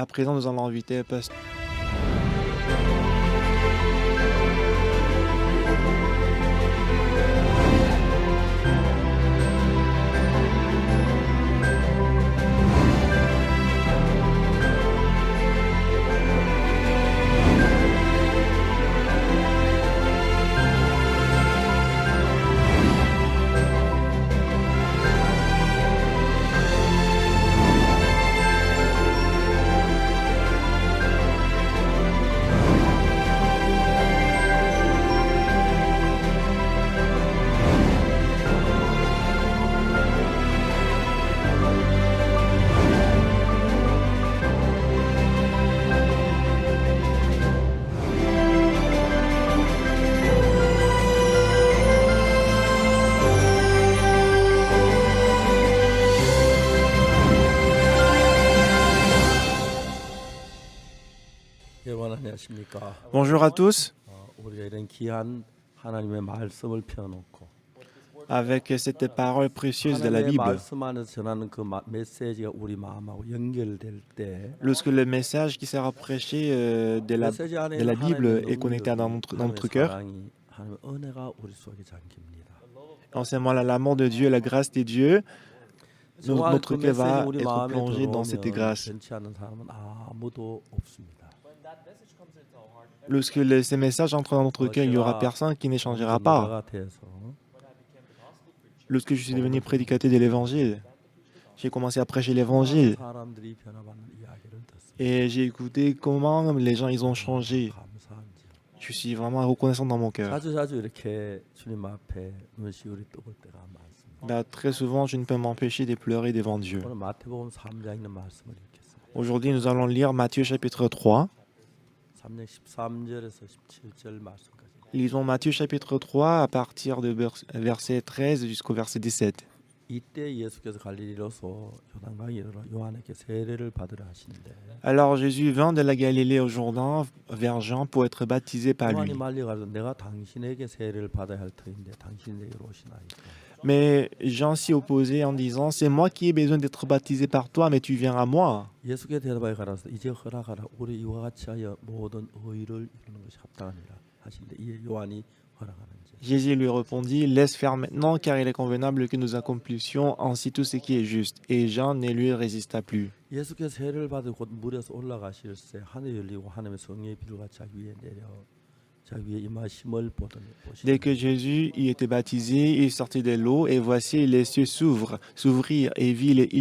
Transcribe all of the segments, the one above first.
À présent, nous allons inviter Pasteur. 여러분 안녕하십니까? Bonjour à tous. 우리가 이런 귀한 하나님의 말씀을 펴놓고 Avec cette parole précieuse de la 하나님의 Bible. 말씀 안에서 전하는 그 메시지가 우리 마음하고 연결될 때 Lorsque le message qui sera prêché 메시지 안에 de la 있는 Bible 하나님의 est connecté dans 능력이, notre cœur, 사랑이, 하나님의 은혜가 우리 속에 잠깁니다. enseignement l'amour de Dieu, la grâce de Dieu, 정말 notre 그 cœur 메시지 va 우리 être 마음에 plongé dans cette 들어오면 grâce. 변치 않는 사람은 아무도 없습니다. Lorsque ces messages entrent dans notre cœur, il n'y aura personne qui n'échangera pas. 전도자가 돼서 Lorsque je suis devenu prédicateur de l'Évangile, j'ai commencé à prêcher l'Évangile 사람들이 변화받는 이야기를 듣습니다. et j'ai écouté comment les gens ils ont changé. 감사한지. Je suis vraiment reconnaissant dans mon cœur. 자주 이렇게 주님 앞에 눈시울이 뜨거울 때가 많습니다. Bah, très souvent, je ne peux m'empêcher de pleurer devant Dieu. 오늘 마태복음 3장 있는 말씀을 읽겠습니다. Aujourd'hui, nous allons lire Matthieu chapitre 3. 3장 13절에서 17절 말씀까지. Lisons Matthieu chapitre 3 à partir de verset 13 jusqu'au verset 17. 이때 예수께서 갈릴리로서 요단강에 이르러 요한에게 세례를 받으라 하시는데 Alors Jésus vint de la Galilée au Jourdain vers Jean pour être baptisé par 요한이 lui. 말려가지고 내가 당신에게 세례를 받아야 할 터인데 당신이 내게로 오시나이까. Mais Jean s'y opposait en disant, c'est moi qui ai besoin d'être baptisé par toi, mais tu viens à moi. 예수께 대답하여 가라서 이제 허락하라. 우리 이와 같이 하여 모든 의를 이루는 것이 합당하니라 하신데 이에 요한이 허락하는지. Jésus lui répondit, laisse faire maintenant, car il est convenable que nous accomplissions ainsi tout ce qui est juste. Et Jean ne lui résista plus. 예수께서 세례를 받으고 곧 물에서 올라가실새 하늘이 열리고 하나님의 성령의 비루가 자기 위에 내려 자기 위에 임하심을 Dès 보시니 que Jésus y était baptisé, il sortit de l'eau, et voici les cieux s'ouvrirent, et il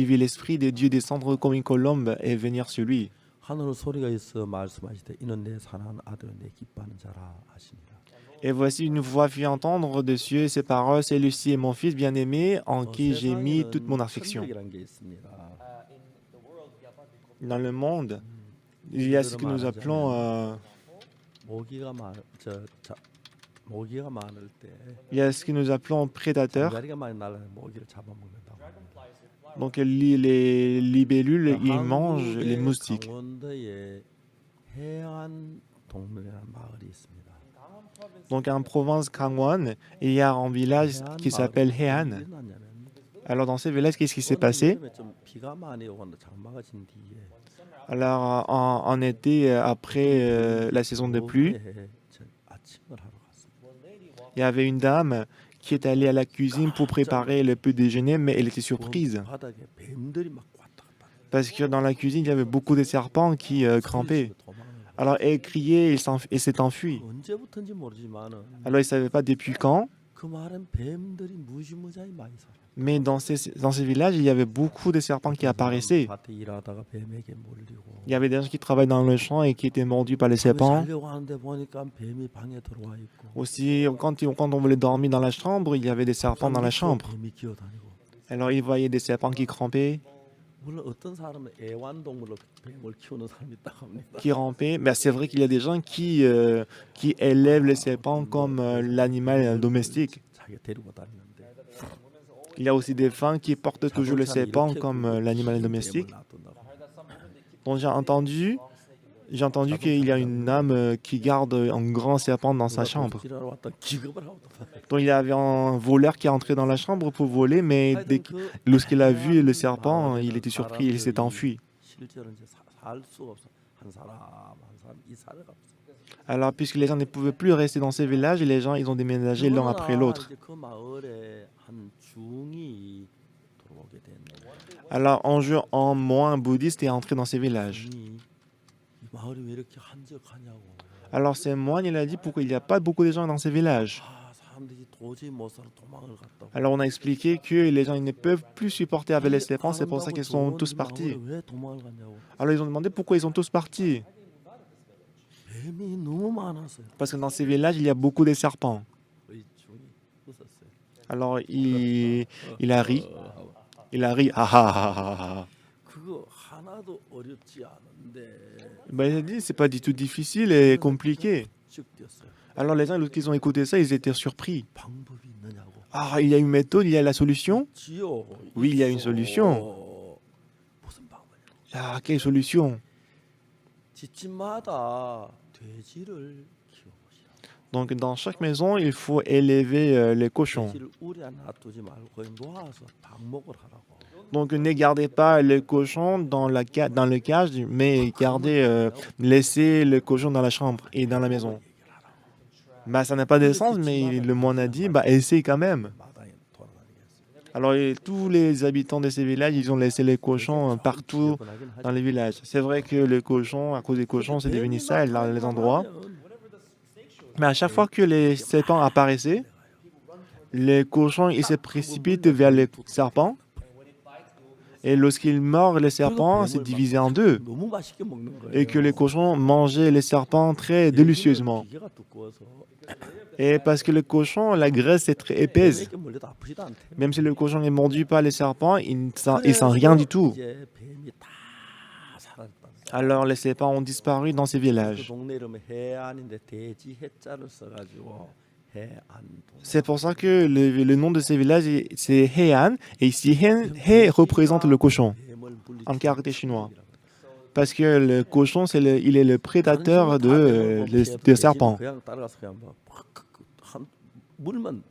vit l'Esprit de Dieu descendre comme une colombe et venir sur lui. 하늘로 소리가 있어 말씀하시되 이는 내 사랑하는 아들은 내 기뻐하는 자라 하시니라. Et voici une voix fit entendre des cieux ces paroles, celui-ci est mon fils bien-aimé, en qui j'ai mis toute mon affection. 천국이라는 게 있습니다. Dans le monde, il y a ce que nous appelons, 모기가 많을 때 il y a ce que nous appelons prédateurs. 잠자리가 많이 날아다니는 모기를 잡아먹는다고 합니다. Donc les libellules, ils mangent les 한국의 moustiques. 강원도에 해안 동물이라는 마을이 있습니다. Donc en province Gangwon, il y a un village qui s'appelle Heian. Alors dans ce village, qu'est-ce qui s'est passé? 좀 비가 많이 오고 장마가 진 뒤에 Alors en été, après la saison de pluie, 아침을 하러 갔습니다. il y avait une dame qui est allée à la cuisine pour préparer le petit déjeuner, mais elle était surprise. 바닥에 뱀들이 막 왔다 갔다. Parce que dans la cuisine, il y avait beaucoup de serpents qui grimpaient. Alors elle criait et s'est enfuie. 언제부터인지 모르지만은 Alors il ne savait pas depuis quand, 그 마을엔 뱀들이 무지무지하게 많이 살아. mais dans ces villages, il y avait beaucoup de serpents qui apparaissaient. 밭에 일하다가 뱀에게 몰리고. Il y avait des gens qui travaillaient dans le champ et qui étaient mordus par les serpents. 자려고 하는데 보니까 뱀이 방에 들어와 있고. Aussi, quand on voulait dormir dans la chambre, il y avait des serpents dans la chambre. 뱀이 기어다니고. Alors ils voyaient des serpents qui grimpaient, 물론 어떤 사람은 애완동물로 뱀을 키우는 사람이 있다고 합니다. qui rampaient. Mais c'est vrai qu'il y a des gens qui élèvent les serpents comme l'animal domestique. 자기가 데리고 다니는데. Il y a aussi des femmes qui portent toujours le serpent comme l'animal domestique. Donc j'ai entendu qu'il y a une âme qui garde un grand serpent dans sa chambre. Donc il y avait un voleur qui est entré dans la chambre pour voler, mais lorsqu'il a vu le serpent, il était surpris, il s'est enfui. 실제로 이제 살 수가 없어. 한 사람 이 살아가 없어. Alors, puisque les gens ne pouvaient plus rester dans ces villages, les gens, ils ont déménagé l'un après l'autre. 이제 그 마을에 한 중이 들어오게 됐네. Alors, un moine bouddhiste est entré dans ces villages. 중이 이 마을이 왜 이렇게 한적하냐고. Alors, ce moine, il a dit pourquoi il n'y a pas beaucoup de gens dans ces villages. 사람들이 도저히 못 살아 도망을 갔다고. Alors, on a expliqué que les gens ils ne peuvent plus supporter avec les serpents, c'est pour ça qu'ils sont tous partis. 왜 도망을 갔냐고. Alors, ils ont demandé pourquoi ils sont tous partis. 뱀이 너무 많았어요. Parce que dans ces villages, il y a beaucoup de serpents. 이 중이 웃었어요. Alors, il a ri. Il a ri. Ah, ah, ah, ah, ah. 그거 하나도 어렵지 않은데 Ben, il a dit, c'est pas du tout difficile et compliqué. 쭉 뛰었어요. Alors, les gens, lorsqu'ils ont écouté ça, ils étaient surpris. 방법이 있느냐고. Ah, il y a une méthode, il y a la solution. 지요. Oui, il y a une 있어. solution. 무슨 방법이냐? Ah, quelle solution? 집집마다 돼지를 키워보시라. Donc, dans chaque maison, il faut élever les cochons. 돼지를 우리 안에 놔두지 말고 거기 놓아서 방목을 하라고. Donc, ne gardez pas les cochons dans le cage, mais laissez le cochon dans la chambre et dans la maison. Bah, ça n'a pas de sens, mais le moine a dit, bah, essaye quand même. 마당에 돌아다니게 했어요. Alors, tous les habitants de ces villages, ils ont laissé les cochons partout dans les villages. C'est vrai que les cochons, à cause des cochons, c'est devenu sale dans les endroits. Mais à chaque fois que les serpents apparaissaient, les cochons, ils se précipitent vers les serpents. Et lorsqu'ils mordent les serpents, c'est divisé en deux. 너무 맛있게 먹는 거예요. Et que les cochons mangeaient les serpents très délicieusement. 기계가 두꺼워서 Et parce que le cochon, la graisse est très épaisse. 뱀에게 물려도 아프지도 않대. Même si le cochon est mordu par les serpents, il ne sent rien du tout. 이제 뱀이 다 사라졌다. Alors les serpents ont disparu dans ces 그 villages. 동네 이름은 해안인데 돼지 해자를 써가지고 해안. C'est pour ça que le nom de ces villages, c'est Heian. Et ici, He représente le cochon en caractère chinois. Parce que le cochon, il est le prédateur des serpents. 그냥 따라가서 그냥 한 물면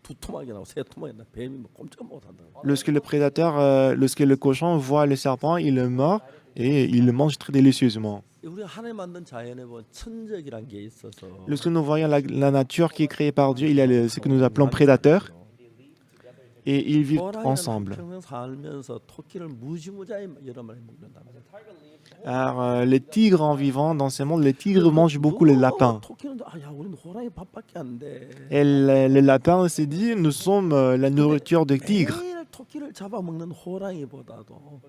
두 토막이나 세 토막이나 뱀이 꼼짝 못 한다고. Lorsque le cochon voit le serpent, il le mord et il le mange très délicieusement. 우리가 하나님 만든 자연에 보면 천적이란 게 있어서. Lorsque nous voyons la nature qui est créée par Dieu, il y a ce que nous appelons prédateurs et ils vivent ensemble. 평생 살면서 토끼를 무지무지하게 여러 마리 먹는다. Alors, les tigres en vivant dans ce monde, les tigres mangent beaucoup les lapins. 토끼는 야 우리는 호랑이 밥밖에 안 돼. Et le lapin s'est dit, nous sommes la nourriture des tigres. 매일 토끼를 잡아먹는 호랑이보다도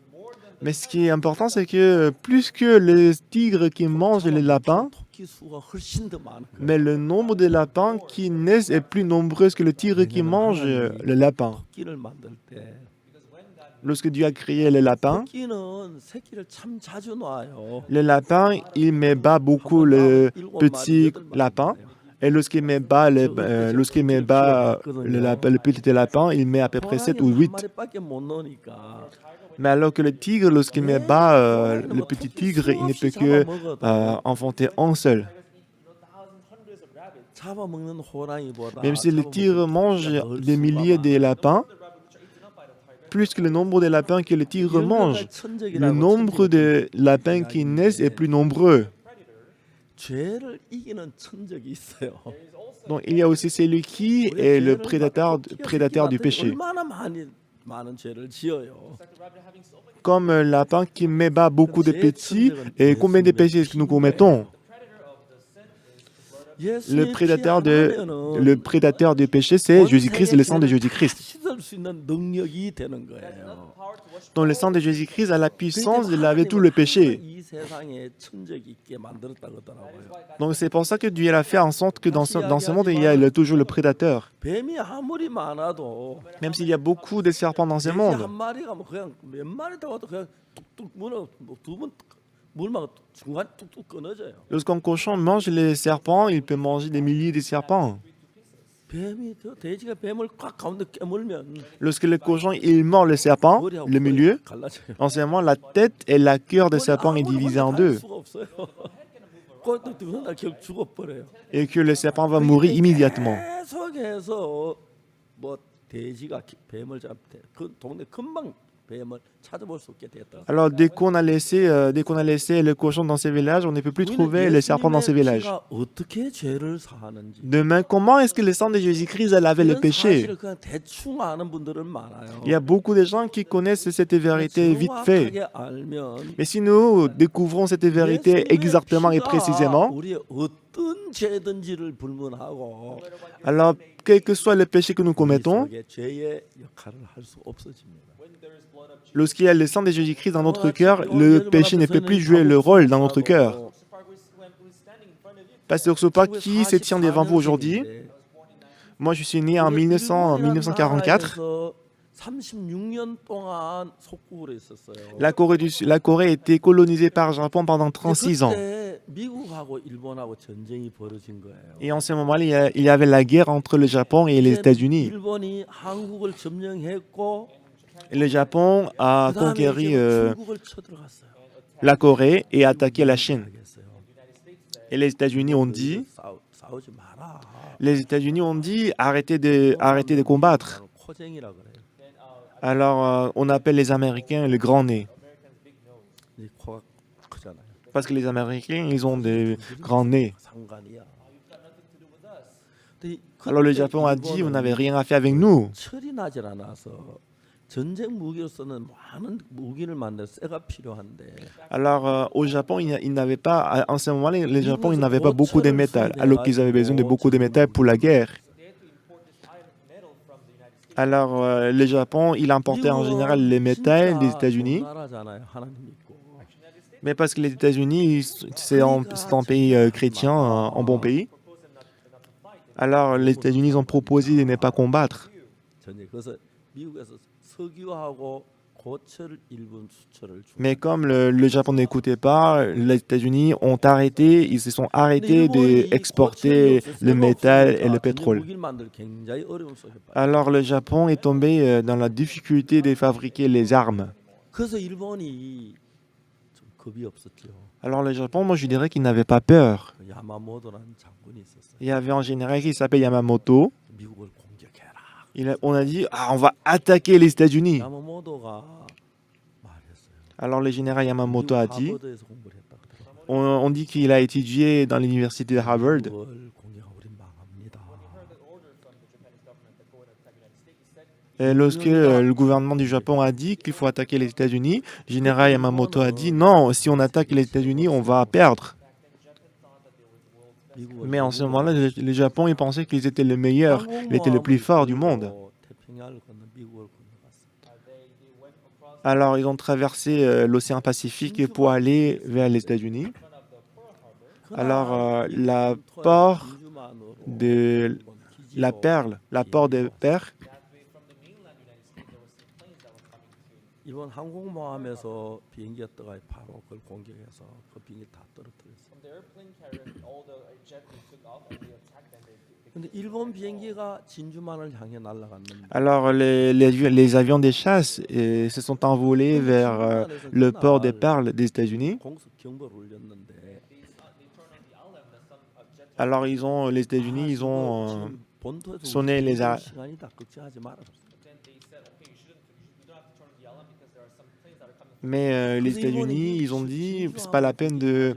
Mais ce qui est important, c'est que plus que les tigres qui mangent les lapins, 토끼 수가 훨씬 더 많은 거야. mais le nombre de lapins qui naissent est plus nombreux que le tigre qui mange le lapin. 토끼를 만들 때 Lorsque Dieu a créé les lapins, 토끼는 새끼를 참 자주 놔요. le lapin, il met bas beaucoup le petit lapin. Et lorsqu'il met bas le petit lapin, il met à peu près 7 ou 8. 마리밖에 못 넣으니까 Mais alors que le tigre, lorsqu'il met bas le petit tigre, il ne peut que enfanter un seul. 잡아먹는 호랑이보다 Même si le tigre mange des milliers de lapins, plus que le nombre de lapins que le tigre mange, le nombre de lapins qui naissent est plus nombreux. 죄를 이기는 천적이 있어요. Donc il y a aussi celui qui est le prédateur du péché. 얼마나 많은 죄를 지어요. Comme un lapin qui met bas beaucoup de petits, et combien de péchés est-ce que nous commettons? Le prédateur du péché, c'est Jésus-Christ, le sang de Jésus-Christ. 씻을 수 있는 능력이 되는 거예요. Donc le sang de Jésus-Christ a la puissance de laver tout le péché. 이 세상에 천적이 있게 만들었다 그러더라고요. Donc c'est pour ça que Dieu a fait en sorte que dans ce monde, il y a toujours le prédateur. 뱀이 아무리 많아도 Même s'il y a beaucoup de serpents dans ce 돼지 monde. 한 마리가 뭐 그냥 몇 마리 더 와도 그냥 뚝뚝 두번 물만 중간 뚝뚝 끊어져요. Lorsqu'un cochon mange les serpents, il peut manger des milliers de serpents. 뱀이 돼지가 뱀을 꽉 가운데 깨물면 Lorsque le cochon il mord le serpent, 머리하고 le milieu, 갈라져요. en ce moment, la tête et la queue de serpent est divisée en deux. 수가 없어요. 그것도 두번 다 결국 죽어버려요. Et que le serpent va mourir immédiatement. 계속해서 뭐 돼지가 뱀을 잡대 그 동네 금방 뱀을 찾아볼 수 없게 됐다. Alors, dès qu'on a laissé le cochon dans ces villages, on ne peut plus trouver le serpent dans ces 예수님의 villages. 피가 어떻게 죄를 사하는지 Demain, comment est-ce que le sang de Jésus-Christ a lavé le 이런 péché? 사실을 그냥 대충 아는 분들은 많아요. Il y a beaucoup de gens qui connaissent cette vérité vite fait. 정확하게 알면 Mais si nous découvrons cette vérité 예수님의 exactement et 피가 précisément, 우리의 어떤 죄든지를 불문하고 alors, quel que soit le péché que nous commettons, 우리 속에 죄의 역할을 할 수 없어집니다. lorsqu'il y a le sang de Jésus-Christ dans notre cœur, le péché ne peut plus jouer le rôle dans notre cœur. Pasteur Sopa, qui se tient devant vous aujourd'hui? Moi, je suis né en 1944. 36년 동안 속국으로 있었어요. La Corée a été colonisée par le Japon pendant 36 ans. 그때 미국하고 일본하고 전쟁이 벌어진 거예요. Et en ce moment-là, il y avait la guerre entre le Japon et les États-Unis. 일본이 한국을 점령했고 Et le Japon a 그다음에 conquéri 이제 중국을 쳐들어갔어요. la Corée et attaqué la Chine. 알겠어요. Et les États-Unis ont dit, 싸우지 마라. arrêtez de combattre. 코쟁이라 그래요. Alors, on appelle les Américains le grand nez. 이 코가 크잖아요. Parce que les Américains, ils ont des grands nez. 상관이야. 근데 Alors le 그때 Japon a dit, vous 일본은 n'avez rien à faire avec nous. 철이 나질 않아서 전쟁 무기로서는 많은 무기를 만들 쇠가 필요한데 Alors au Japon, ils n'avaient pas, en ce moment-là, le Japon, ils n'avaient pas beaucoup de métal, alors qu'ils avaient besoin de beaucoup de métal pour la guerre. Alors le Japon, il importait en général les métals des États-Unis, 나라잖아요. 하나님 믿고. mais parce que les États-Unis, c'est un pays chrétien, un bon pays. Alors les États-Unis ils ont proposé de ne pas combattre. 전쟁. 그래서 미국에서 석유하고 고철 일본 수출을 중. Mais comme le Japon n'écoutait pas, les États-Unis ont arrêté, ils se sont arrêtés d'exporter le métal et le pétrole. 무기를 만들 굉장히 어려운 속에 빠져. Alors le Japon est tombé dans la difficulté de fabriquer les armes. 그래서 일본이 좀 겁이 없었죠. Alors le Japon, moi je dirais qu'il n'avait pas peur. 그 야마모토라는 장군이 있었어요. Il y avait un général qui s'appelle Yamamoto. 미국을 공격해라. On a dit, on va attaquer les États-Unis. 야마모토가 말했어요. Alors le général Yamamoto a dit, 하버드에서 공부를 했다 그러더라고요. on dit qu'il a étudié dans l'université de Harvard. 미국을 공격하면 우린 망합니다. Et lorsque le gouvernement du Japon a dit qu'il faut attaquer les États-Unis, le général Yamamoto a dit non, si on attaque les États-Unis, on va perdre. 미국을 Mais en ce moment-là, le Japon, il pensait qu'ils étaient le meilleur, ils étaient le plus fort du monde. 태평양을 건너 미국을 건너갔어요. Alors, ils ont traversé l'océan Pacifique pour aller vers les États-Unis. Alors, la port de la port de Perle, 일본 항공모함에서 비행기가 떠가 바로 그걸 공격해서 그 비행기 다 떨어뜨렸어요. 근데 일본 비행기가 진주만을 향해 날아갔는데 alors les avions des chasses se sont envolés vers le port de Perle des États-Unis. 공습 경보를 울렸는데 Alors, les États-Unis, ils ont 본토에서 sonné les 시간이다 걱정하지 마라. Mais les États-Unis, ils ont dit, c'est pas la peine de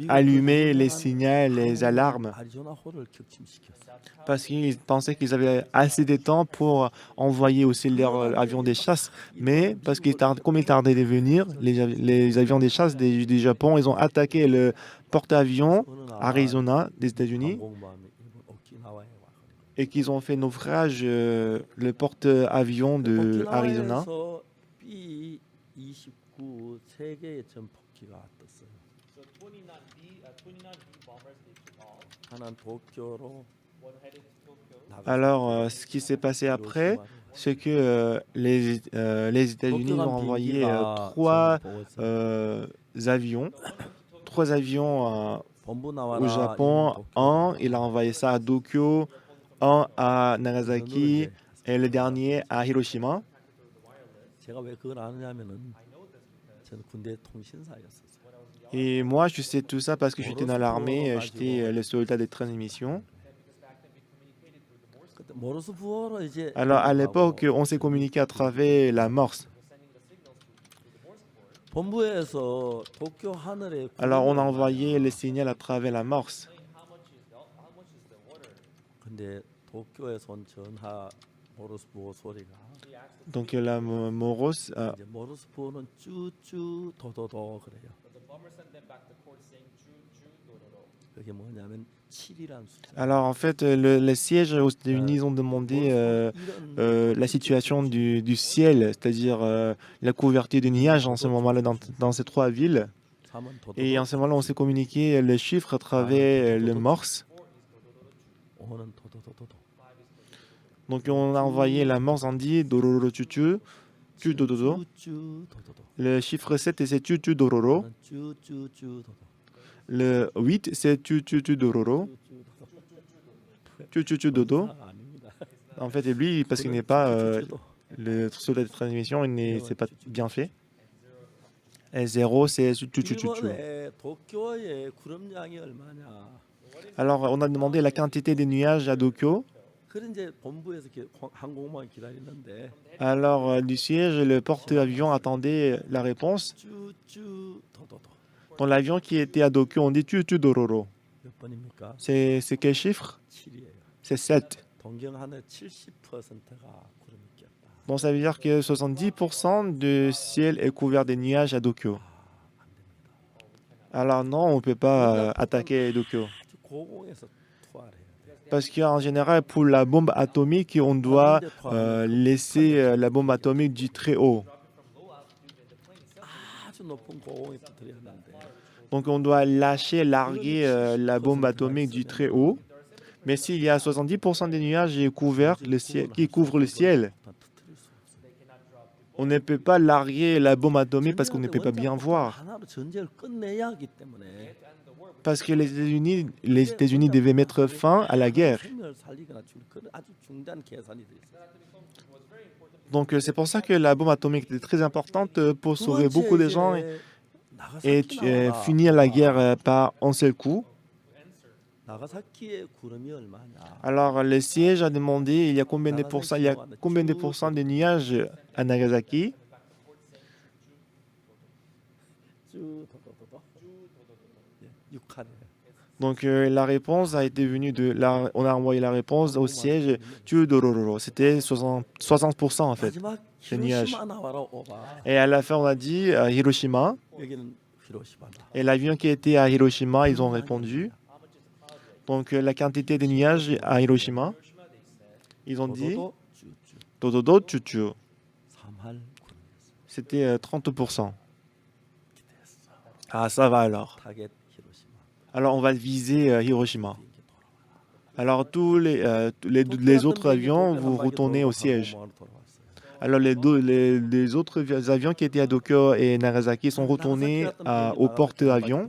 allumer les signaux, les alarmes, 아리조나호를 격침시켰어요. parce qu'ils pensaient qu'ils avaient assez de temps pour envoyer aussi leurs avions des chasses. Mais parce comme ils tardaient de venir, les avions des chasses du Japon, ils ont attaqué le porte-avions Arizona des États-Unis 항공모함이 일본 오키나와에 와가지고 et qu'ils ont fait naufrage le porte-avions de Arizona. 오키나와에서 B-29 세개의 전폭기가 떴어요. 하나는 도쿄로 Alors, ce qui s'est passé après, c'est que les États-Unis ont envoyé trois avions au Japon. Un, il a envoyé ça à Tokyo, un à Nagasaki et le dernier à Hiroshima. 제가 왜 그걸 아느냐면은 저는 군대 통신사였었어요. Et moi, je sais tout ça parce que j'étais dans l'armée, j'étais le soldat de transmission. 그때 모르스 부호로 이제 Alors à 연락하고 l'époque, on s'est communiqué à travers la Morse. 본부에서 도쿄 하늘에 Alors on a 구름이 envoyé 얼마냐. le signal à travers la Morse. 근데 도쿄에서 온 전하 모르스 부호 소리가 Donc la Morse, 이제 모르스 부호는 쭈쭈 도도도 그래요. 그게 뭐냐면 7이란 숫자. alors en fait, les sièges aux États-Unis ils ont demandé la situation du ciel, c'est-à-dire la couverture des nuages en ce moment-là dans ces trois villes. 3은 도도도. Et en ce moment-là, on s'est communiqué les chiffres à travers le Morse. 5는 도도도도도. Donc on a envoyé la Morse en dit dororo chuchu, tu dododo. 쭈쭈 도도도. Le chiffre 7 c'est tu tu dororo. 5는 쭈쭈쭈 도도. Le 8 c'est tu tu tu dororo. Tu tu tu dodo. 아, 아닙니다. En fait, et lui, parce qu'il n'est pas 쭈쭈쭈도. le sur la transmission, c'est pas bien fait. Et 0 c'est tu tu tu tu. 일본의 도쿄의 구름량이 얼마냐? Alors on a demandé la quantité des nuages à Tokyo. 그런 이제 본부에서 항공모함 기다리는데 Alors du siège, le porte-avions attendait la réponse. 쭈쭈 도도도. Dans l'avion qui était à Tokyo, on dit tu tu dororo. 몇 번입니까? C'est quel chiffre? 7이에요. C'est 7. 동경 하늘 70%가 구름이 꼈다. Donc ça veut dire que 70% du ciel est couvert des nuages à Tokyo. Alors non, on ne peut pas attaquer Tokyo. 아주 고공에서 투하를 해야 돼. Parce qu'en général, pour la bombe atomique, on doit laisser la bombe atomique du très haut. 아주 높은 고공에 터뜨려야 하는데 Donc on doit lâcher, larguer la bombe atomique du très haut. Mais s'il y a 70% des nuages qui couvrent le ciel, 다 터뜨릴 수 없어. on ne peut pas larguer la bombe atomique parce qu'on ne peut pas bien voir. 하나로 전쟁을 끝내야 하기 때문에 Parce que les États-Unis devaient mettre fin à la guerre. 생명을 살리거나 그런 아주 중대한 계산이 돼 있어요. Donc c'est pour ça que la bombe atomique était très importante pour 두 sauver 번째 beaucoup de gens 이제 et 나가사키 finir la guerre par un seul coup. 나가사키의 구름이 얼마냐? Alors le siège a demandé il y a combien de pourcents de nuages à Nagasaki. 쭉 도도도도. 6칸이에요. Donc la réponse a été venue on a envoyé la réponse au siège Dororo. C'était 60% en fait. 마지막 그 nuage. 히로시마 나와라 오바. Et à la fin on a dit Hiroshima. 여기는 히로시마다. Et l'avion qui était à Hiroshima, ils ont répondu. Donc la quantité des nuages à Hiroshima, ils ont dit 도도도 쭈쭈. Dododo chuchu. 3할 구름이었어요. C'était 30%. 기대했어. Ah ça va alors. 타겟 히로시마. Alors on va viser Hiroshima. 비행기 돌아와라. Alors tous les autres avions, vous retournez au siège. Alors les autres avions qui étaient à Tokyo et Nagasaki sont retournés au porte-avions.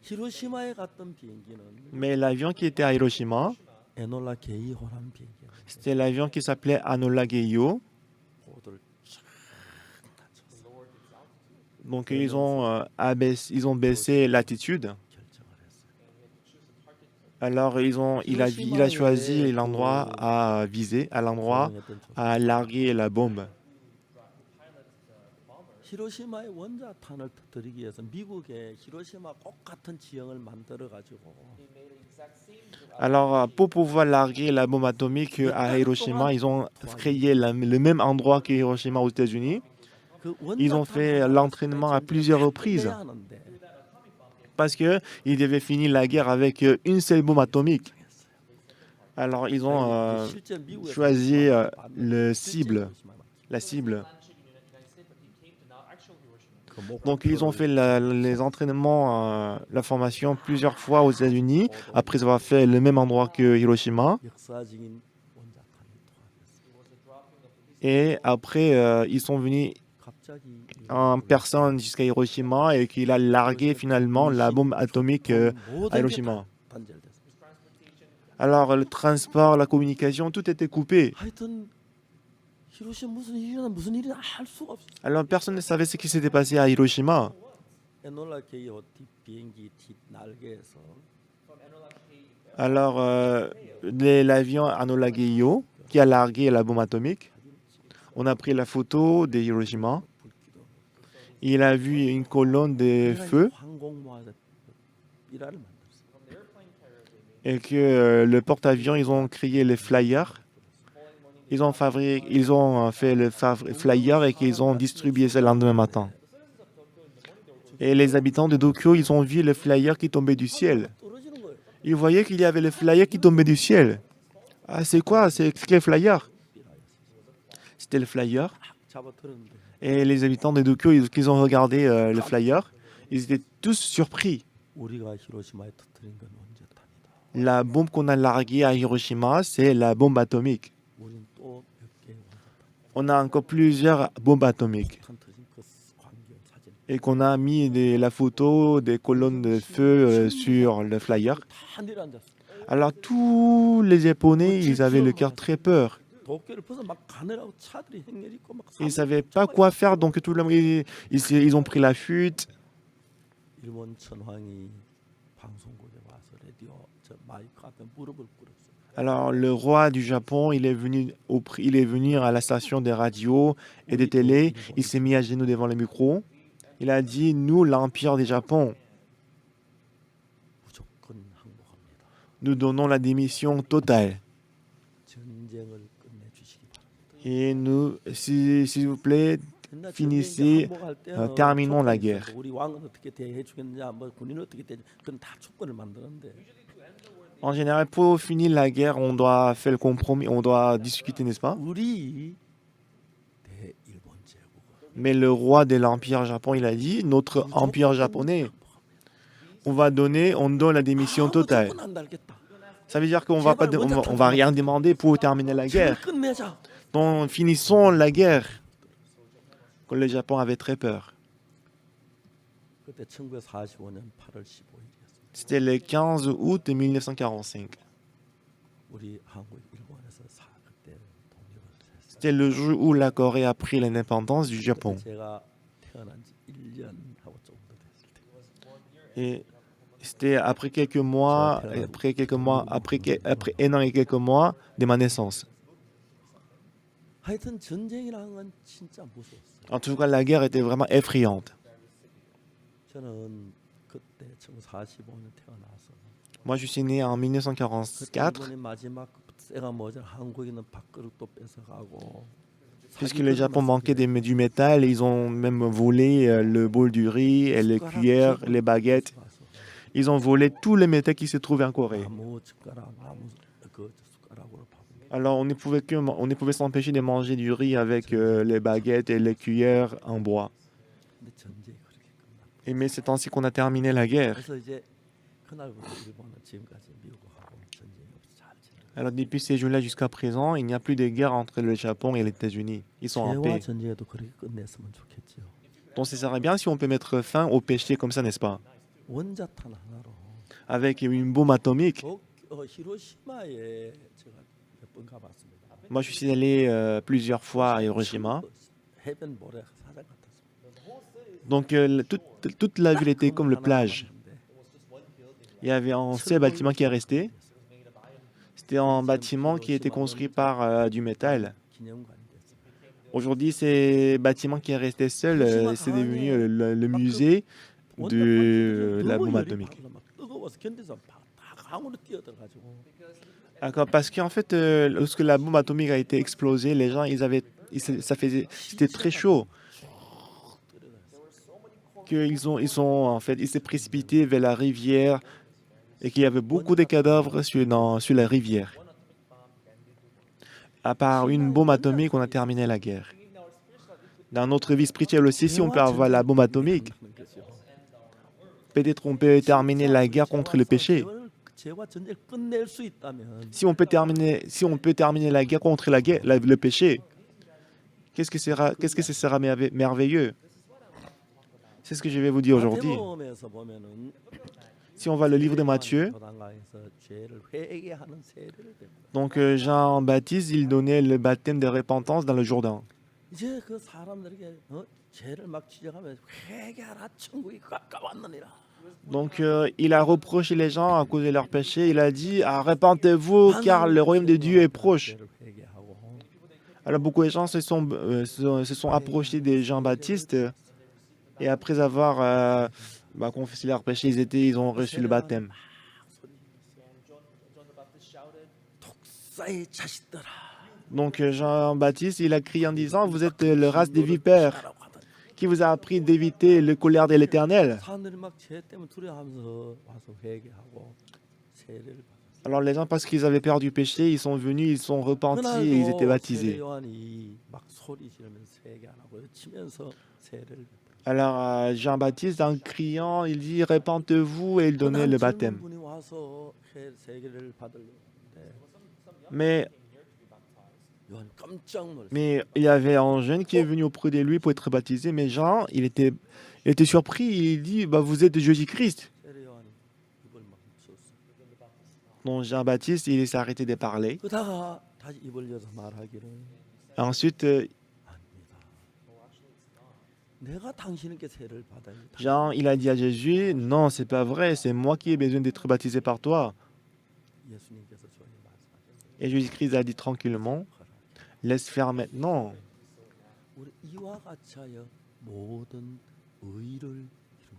히로시마에 갔던 비행기는 Mais l'avion qui était à Hiroshima, 에놀라 게이호라는 비행기예요. c'était l'avion qui s'appelait Enola Geiyo. 고도를 쫙 낮췄어. Donc ils ont baissé l'altitude. 결정을 했어요. Alors il a choisi l'endroit à viser, à l'endroit à larguer la bombe. 히로시마의 원자탄을 터뜨리기 위해서 미국의 히로시마 꼭 같은 지형을 만들어 가지고 Alors pour pouvoir larguer la bombe atomique à Hiroshima, ils ont créé le même endroit que Hiroshima aux États-Unis. 그 Ils ont fait l'entraînement à plusieurs reprises parce qu'ils devaient finir la guerre avec une seule bombe atomique. Alors ils ont choisi la cible. Donc ils ont fait les entraînements, la formation plusieurs fois aux États-Unis après avoir fait le même endroit que Hiroshima. 역사적인 원자탄이 투하됐어요. Et après ils sont venus 갑자기 en personne jusqu'à Hiroshima et qu'il a largué finalement la bombe atomique à Hiroshima. 단절됐어요. Alors le transport, la communication, tout était coupé. 하여튼 히로시마 무슨 일이나 할 수가 없어. Alors personne ne savait ce qui s'était passé à Hiroshima. 에놀라 게이호 비행기 뒷 날개에서 Alors, l'avion Enola Gay qui a largué la bombe atomique, on a pris la photo de Hiroshima. Il a vu une colonne de 내가 이제 feu 항공모함에서 일화를 만들었어. et que le porte-avions, ils ont créé les flyers. Ils ont fait le flyer et qu'ils ont distribué ça le lendemain matin. Et les habitants de Tokyo, ils ont vu le flyer qui tombait du ciel. 떨어지는 거예요. Ils voyaient qu'il y avait le flyer qui tombait du ciel. Ah, c'est quoi? C'est le flyer? C'était le flyer. 잡아들었는데 Et les habitants de Tokyo, ils ont regardé le flyer. Ils étaient tous surpris. 우리가 히로시마에 터뜨린 건 원자탄이다. La bombe qu'on a larguée à Hiroshima, c'est la bombe atomique. 우린 또 몇 개의 원자탄 On a encore plusieurs bombes atomiques. 터진 그 광경 사진 Et qu'on a mis la photo des colonnes de feu sur le flyer. 다 내려앉았어. Alors tous les Japonais, ils avaient le cœur très peur. 도쿄를 벗어 막 가느라고 차들이 행렬 있고 막 Ils ne savaient pas quoi faire, donc tout le monde, ils ont pris la fuite. 일본 천황이 방송국에 와서 라디오 저 마이크 앞에 무릎을 꿇었어. Alors le roi du Japon, il est venu à la station des radios et des télés. Il s'est mis à genoux devant le micro. Il a dit, nous, l'Empire du Japon, 무조건 항복합니다. nous donnons la démission totale. 전쟁을 끝내주시기 바랍니다. Et nous, s'il vous plaît, 옛날 finissez, 전쟁 항복할 때는 terminons la 조건이 guerre. 있었어. 우리 왕은 어떻게 대해 주겠느냐, 뭐 군인은 어떻게 대해, 그건 다 조건을 만드는데 En général, pour finir la guerre, on doit faire le compromis, on doit discuter, n'est-ce pas? 우리 대일본 제국은 Mais le roi de l'Empire Japon, il a dit, notre empire japonais, on donne la démission totale. 무조건 안 달겠다. Ça veut dire qu'on va pas, on va rien demander pour terminer la guerre. 끝내자. Donc, finissons la guerre. Que le Japon avait très peur. 그때 1945년 8월 15일이었습니다. C'était le 15 août 1945. 우리 한국 일본에서 그때 독립을 했어요. C'était le jour où la Corée a pris l'indépendance du Japon. 제가 태어난 지 1년 하고 정도 됐을 때. Et c'était après un an et quelques mois de ma naissance. 하여튼 전쟁이라는 건 진짜 무서웠어요. En tout cas, la guerre était vraiment effrayante. 저는 그때 1945년 태어나서 Moi, je suis né en 그때 1944, 일본이 마지막 쇠가 모자라 한국에는 밥그릇도 뺏어가고 puisque le Japon manquait du métal. Ils ont même volé le bol du riz, et les cuillères, les baguettes. Ils ont volé tous les métaux qui se trouvaient en Corée. 아무 젓가락 아무 그 숟가락으로 밥을 Alors, on ne pouvait s'empêcher de manger du riz avec les baguettes et les cuillères en bois. 근데 전쟁이 그렇게 끝났고 Mais c'est ainsi qu'on a terminé la guerre. 그래서 이제 그날부터 일본은 지금까지 미국하고 전쟁이 없이 잘 지내고 Alors, depuis ces jours-là jusqu'à présent, il n'y a plus de guerre entre le Japon et les États-Unis. Ils sont en 죄와 paix. 전쟁에도 그렇게 끝냈으면 좋겠죠. Donc, ce serait bien si on peut mettre fin au péché comme ça, n'est-ce pas? 원자탄 하나로 Avec une bombe atomique. 히로시마에 제가 몇 번 가봤습니다. Moi, je suis allé plusieurs fois à Hiroshima. 해변 모래 사장 같았습니다. Donc, toute la ville était comme le plage. Il y avait un seul bâtiment qui est resté. C'était un bâtiment qui était construit par du métal. Aujourd'hui, ce bâtiment qui est resté seul, c'est devenu le musée de la bombe atomique. 뜨거워서 견디서 다 강으로 뛰어들어가지고 D'accord, parce qu'en fait, lorsque la bombe atomique a été explosée, les gens, c'était très chaud. Ils s'est précipités vers la rivière et qu'il y avait beaucoup de cadavres sur la rivière. À part une bombe atomique, on a terminé la guerre. Dans notre vie spirituelle aussi, si on peut avoir la bombe atomique, peut-être on peut terminer la guerre contre le péché. 죄와 전쟁을 끝낼 수 있다면 Si on peut terminer la guerre contre le péché, qu'est-ce que ce sera merveilleux? C'est ce que je vais vous dire aujourd'hui. 마태복음에서 보면은 Si on va le livre de Matthieu, 요단강에서 죄를 회개하는 세례를 줍니다. donc Jean-Baptiste, il donnait le baptême de repentance dans le Jourdain. 이제 그 사람들에게 죄를 막 지적하면 회개하라 천국이 가까웠느니라. Donc, il a reproché les gens à cause de leurs péchés. Il a dit, arrêtez-vous car le royaume de Dieu est proche. 죄를 회개하고 Alors, beaucoup de gens se sont approchés de Jean-Baptiste et après avoir confessé leurs péchés, ils ont reçu le baptême. 독사의 자식들아 Donc, Jean-Baptiste, il a crié en disant, vous êtes le race des vipères. 라고 하더니 Qui vous a appris d'éviter le colère de l'Éternel? 사람들이 막 죄 때문에 두려워하면서 와서 회개하고 세례를 받았어요. Alors les gens, parce qu'ils avaient peur du péché, ils sont venus, ils sont repentis et ils étaient 그날도 세례 baptisés. 요한이 막 소리 지르면서 회개 안 하고 외치면서 세례를 베풀었어요. Alors Jean-Baptiste, en criant, il dit, répentez-vous et il donnait le 젊은 baptême. 분이 와서 세례를 받으려는데 Mais 요한 깜짝 놀랐어요. il y avait un jeune qui est venu auprès de lui pour être baptisé, mais Jean, il était surpris, il dit, bah, vous êtes Jésus-Christ. 세례 요한이 입을 막 쳤어요. Donc Jean-Baptiste, il s'est arrêté de parler. 그러다가 다시 입을 열어서 말하기를 Ensuite, 아닙니다. 내가 당신에게 세례를 받아야 돼. Jean, il a dit à Jésus, non, c'est pas vrai, c'est moi qui ai besoin d'être baptisé par toi. 예수님께서 저에게 말씀하셨어요. Et Jésus-Christ a dit tranquillement, laisse faire maintenant. 우리 이와 같이 하여 모든 의를 이루는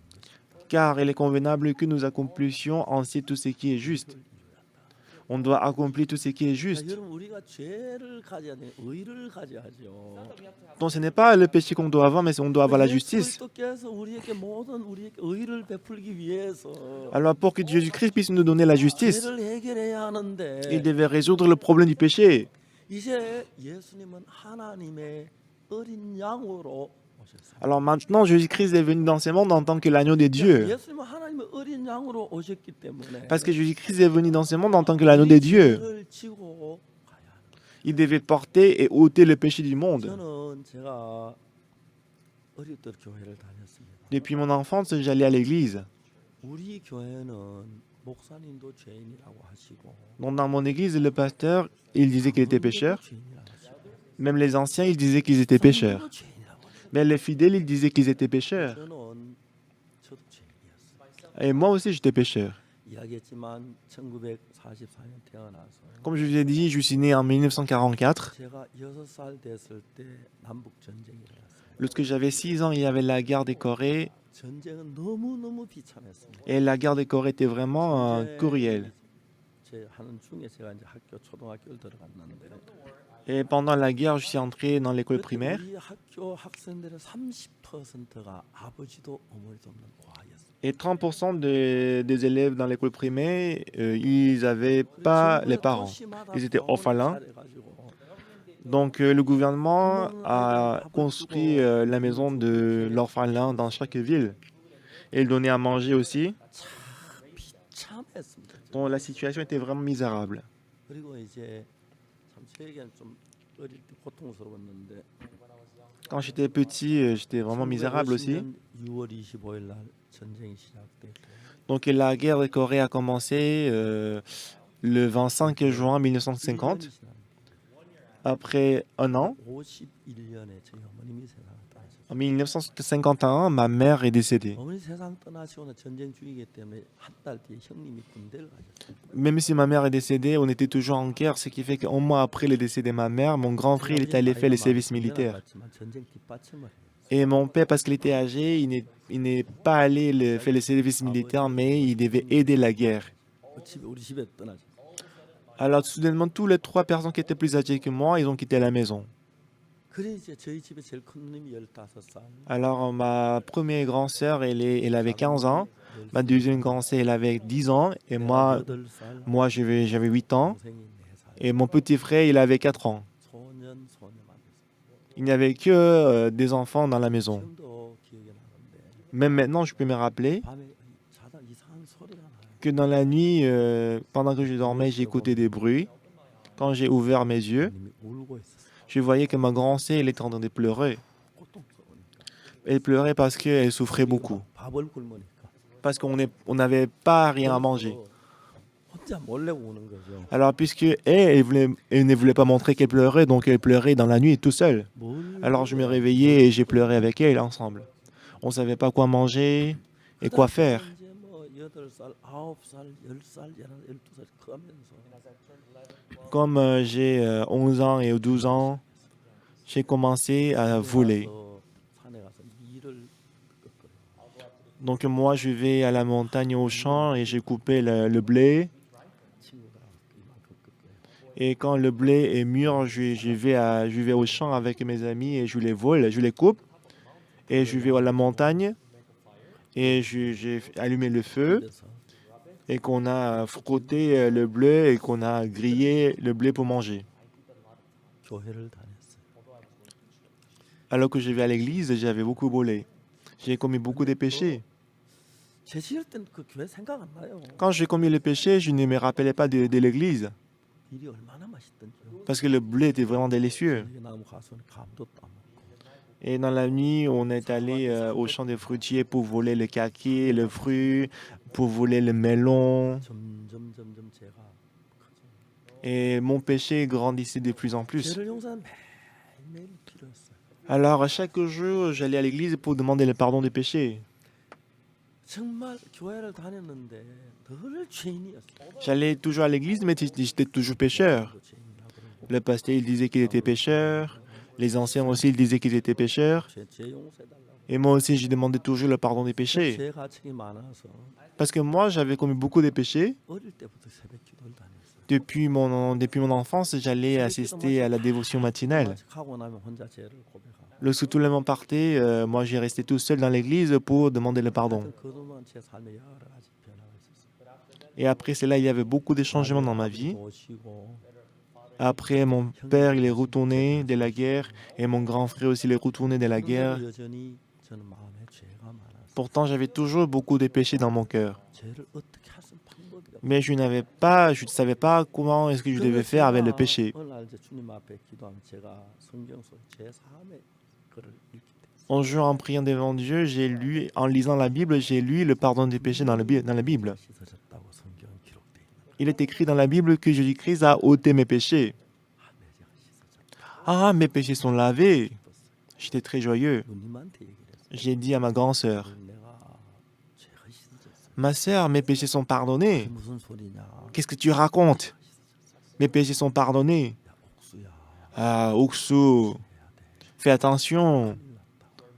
것입니다. Car il est convenable que nous accomplissions ainsi tout ce qui est juste. On doit accomplir tout ce qui est 자, juste. 여러분 우리가 죄를 가져야 돼. 의를 가져야죠. Donc ce n'est pas le péché qu'on doit avoir, mais on doit avoir la justice. 그리스도께서 우리에게 모든 우리에게 의를 베풀기 위해서 Alors pour que Jésus-Christ puisse nous donner la justice, 죄를 해결해야 il 하는데 devait résoudre le problème du péché. 이제 예수님은 하나님의 어린 양으로 오셨어요. Alors maintenant, Jésus-Christ est venu dans ce monde en tant que l'agneau de Dieu. 예수님은 하나님의 어린 양으로 오셨기 때문에 Parce que Jésus-Christ est venu dans ce monde en tant que l'agneau de Dieu. 죄를 지고 가야 합니다. Il devait porter et ôter le péché du monde. 저는 제가 어릴 때 교회를 다녔습니다. Depuis mon enfance, j'allais à l'église. 우리 교회는 목사님도 죄인이라고 하시고 Donc dans mon église, le pasteur, il disait qu'il était pécheur. 죄인이라고 하시고 Même les anciens, ils disaient qu'ils étaient pécheurs. 성도도 죄인이라고 하시고 Mais les fidèles, ils disaient qu'ils étaient pécheurs. 저도 죄인이었어요. Et moi aussi, j'étais pécheur. 이야기했지만 1944년 태어나서 Comme je vous ai dit, je suis né en 1944. 제가 6살 됐을 때 남북 전쟁이 일어났어요. Lorsque j'avais 6 ans, il y avait la guerre des Corées. 전쟁은 너무너무 비참했습니다. Et la guerre des Corées était vraiment cruelle. 제 하는 중에 제가 이제 학교 초등학교를 들어갔는데 Et pendant la guerre, je suis entré dans l'école 그때 primaire. 우리 학교 학생들의 30%가 아버지도 어머니도 없는 고아였어요. Et 30% des élèves dans l'école primaire, ils n'avaient pas les parents. Ils étaient orphelins. Donc le gouvernement a construit la maison de l'orphelin dans chaque ville. Et il donnait à manger aussi. 비참했습니다. Donc la situation était vraiment misérable. 그리고 이제 참 저에게는 좀 어릴 때 고통스러웠는데 Quand j'étais petit, j'étais vraiment misérable aussi. 6월 25일 날 전쟁이 시작됐고 Donc la guerre de Corée a commencé le 25 juin 1950. Après un an, 51년에 저희 어머님이 세상을 떠나셨어요. en 1951, ma mère est décédée. 어머니 세상 떠나시고는 전쟁 중이기 때문에 한 달 뒤에 형님이 군대를 가셨어요. Même si ma mère est décédée, on était toujours en guerre, ce qui fait qu'un mois après le décès de ma mère, mon grand frère il est allé faire le service militaire. 전쟁 뒷받침을 해요. Et mon père, parce qu'il était âgé, il n'est pas allé faire le service militaire, mais il devait aider la guerre. 우리 집에 떠나셨어요. Alors soudainement, tous les 3 personnes qui étaient plus âgées que moi, ils ont quitté la maison. 그래 이제 저희 집에 제일 큰 놈이 15살. Alors ma première grande sœur, elle avait 15 ans. Ma deuxième grande sœur, elle avait 10 ans. Et moi, 8살. j'avais 8 ans. 동생이 4살. Et mon petit frère, il avait 4 ans. 소년만 됐어요. Il n'y avait que des enfants dans la maison. 지금도 기억이 나는데 Même maintenant, je peux me rappeler 밤에 자다 이상한 소리가 나요. que dans la nuit, pendant que je dormais, j'écoutais des bruits. Quand j'ai ouvert mes yeux, 님이 울고 있었어요. je voyais que ma grande sœur, elle était en train de pleurer. 고통스러우니까. Elle pleurait parce qu'elle souffrait beaucoup. 밥을 굶으니까. Parce qu'on n'avait pas rien à manger. 혼자 몰래 우는 거죠. Alors, puisque elle ne voulait pas montrer qu'elle pleurait, donc elle pleurait dans la nuit toute seule. 뭘 Alors, je me réveillais et j'ai pleuré avec elle ensemble. On ne savait pas quoi manger et quoi faire. 이제 8살, 9살, 10살, 12살 크면서 Comme j'ai 11 ans et 12 ans, j'ai commencé à voler. 산에 가서 밀을 꺾어요. Donc moi, je vais à la montagne au champ et j'ai coupé le blé. 친구들하고 이만큼 꺾어요. Et quand le blé est mûr, je vais au champ avec mes amis et je les vole, je les coupe. Et je vais à la montagne et j'ai allumé le feu 집에서 et qu'on a frotté le blé et qu'on a grillé le blé pour manger. 교회를 다녔어요. Alors que je vais à l'église, j'avais beaucoup volé. J'ai commis beaucoup de péchés. 제시할 때는 그 교회 생각 안 나요. Quand j'ai commis le péché, je ne me rappelais pas de l'église 일이 얼마나 맛있던지요. parce que le blé était vraiment délicieux. 저녁에 나무 가서 감도 따먹고 Et dans la nuit, on est allé au champ des fruitiers pour voler le kaki, le fruit, pour voler le melon. 점점 제가 커져요. Et mon péché grandissait de plus en plus. 죄를 용서하는 매일매일 필요했어요. Alors, à chaque jour, j'allais à l'église pour demander le pardon des péchés. 정말 교회를 다녔는데 늘 죄인이었어요. J'allais toujours à l'église, mais j'étais toujours pécheur. 죄인이라고 Le pasteur, il disait qu'il était pécheur. Les anciens aussi, ils disaient qu'ils étaient pécheurs. 죄 용서해달라고. Et moi aussi, j'ai demandé toujours le pardon des péchés. 죄 가책이 많아서 Parce que moi, j'avais commis beaucoup de péchés. 어릴 때부터 새벽 기도를 다녔어요. Depuis mon enfance, j'allais assister à la dévotion matinale. 하고 나면 혼자 죄를 고백하고. Lorsque tout le monde partait, moi, j'ai resté tout seul dans l'église pour demander le pardon. 하여튼 그동안 제 삶에 여러 가지 변화가 있었어요. Et après cela, il y avait beaucoup de changements dans ma vie. 오시고 Après, mon père, il est retourné de la guerre. Et mon grand frère aussi, il est retourné de la guerre. 그런데도 여전히 저는 마음에 죄가 많아서 Pourtant, j'avais toujours beaucoup de péchés dans mon cœur. 죄를 어떻게 할 수 있는 방법이 없어요. Mais je ne savais pas comment est-ce que je devais faire avec le péché. 어느 날 이제 주님 앞에 기도하면 제가 성경 속 제 삶의 글을 읽게 됐어요. Un jour, en priant devant Dieu, en lisant la Bible, j'ai lu le pardon des péchés dans la Bible. 씻어졌다고 성경은 기록돼 있는. Il est écrit dans la Bible que Jésus-Christ a ôté mes péchés. 내 죄가 씻어졌다. Ah, mes péchés sont lavés. J'étais très joyeux. 누님한테 얘기를 했어요. J'ai dit à ma grande sœur, 내가 죄가 씻어졌어. ma sœur, mes péchés sont pardonnés. 그게 무슨 소리냐? Qu'est-ce que tu racontes? Mes péchés sont pardonnés. 야, 옥수야. Ah, Oksu, fais attention.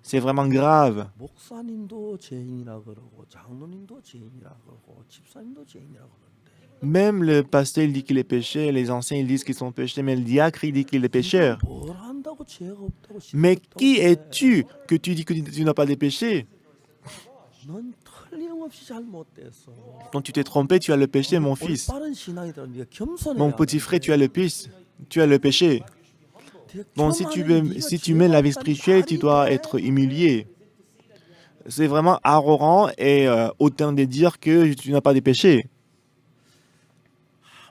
C'est vraiment grave. 목사님도 죄인이라 그러고 장로님도 죄인이라 그러고 집사님도 죄인이라 그러는데 Même le pasteur, il dit qu'il est péché. Les anciens, ils disent qu'ils sont péchés. Mais le diacre, il dit qu'il est pécheur. 뭘 한다고 죄가 없다고 Mais 씻어졌다고 qui 그래? es-tu que tu dis que tu n'as pas de péché? 넌 틀림없이 잘못됐어. Donc tu t'es trompé, tu as le péché, mon fils. 올바른 신앙이다. 네가 겸손해야 Mon petit frère, tu as le péché. Tu as le péché. Donc si tu mets la vie spirituelle, tu dois être humilié. C'est vraiment arrogant et autant de dire que tu n'as pas de péché.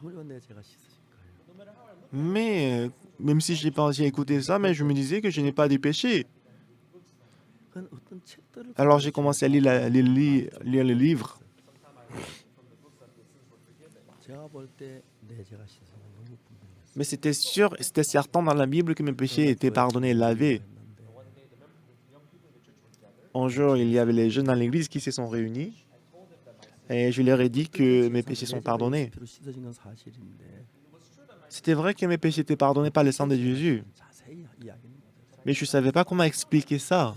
아무리 내 죄가 씻어진 거예요. Mais même si je n'ai pas aussi écouté ça, mais je me disais que je n'ai pas de péché. 그건 어떤 책들을 Alors j'ai commencé à lire le livre. 제가 볼 때 내 죄가 씻어진 건 너무 분명했어요. Mais c'était sûr, c'était certain dans la Bible que mes péchés étaient pardonnés et lavés. Un jour, il y avait les jeunes dans l'église qui se sont réunis et je leur ai dit que mes péchés sont pardonnés. 피로 씻어진 건 사실인데 C'était vrai que mes péchés étaient pardonnés par le sang de Jésus, 자세히 이야기는 못했어요. mais je ne savais pas comment expliquer ça.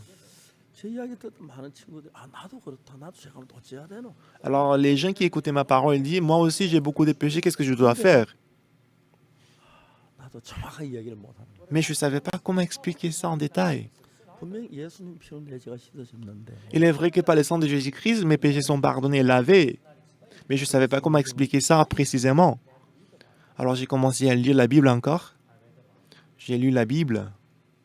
제 이야기 듣던 많은 친구들이 아 나도 그렇다. 나도 죄가 하면 어찌해야 되노? Alors les gens qui écoutaient ma parole, ils disent, moi aussi j'ai beaucoup de péchés, qu'est-ce que je dois faire? 나도 정확하게 이야기를 못하는 거예요. Mais je ne savais pas comment expliquer ça en détail. 분명 예수님 피로 내 죄가 씻어졌는데 Il est vrai que par le sang de Jésus-Christ, mes péchés sont pardonnés et lavés, mais je ne savais pas comment expliquer ça précisément. Alors j'ai commencé à lire la Bible encore. J'ai lu la Bible.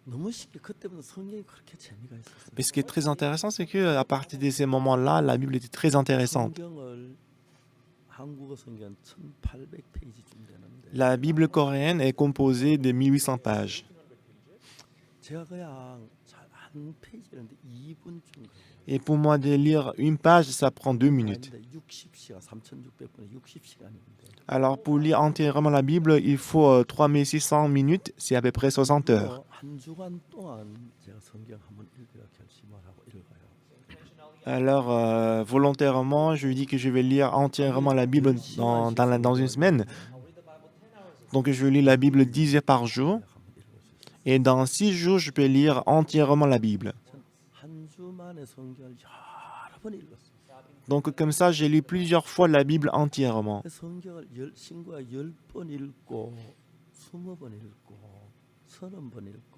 너무 쉽게 그때부터 성경이 그렇게 재미가 있었어요. Mais ce qui est très intéressant, c'est qu'à partir de ces moments-là, la Bible était très intéressante. 성경을 한국어 성경 1800페이지쯤 되는데 La Bible coréenne est composée de 1800 pages. 제가 그냥 한 페이지인데 2분쯤 걸려요. Et pour moi de lire une page, ça prend 2 minutes. 근데 60시간 3600분에 60시간인데 Alors pour lire entièrement la Bible, il faut 3600 minutes, c'est à peu près 60 heures. 한 주간 동안 제가 성경 한번 읽으라 결심을 하고 읽어요. Alors, volontairement, je lui dis que je vais lire entièrement la Bible dans une semaine. Donc, je lis la Bible 10 heures par jour. Et dans 6 jours, je peux lire entièrement la Bible. 한 주 만에 성경을 여러 번 읽었어요. Donc, comme ça, j'ai lu plusieurs fois la Bible entièrement. 성경을 신과 10번 읽고 20번 읽고 30번 읽고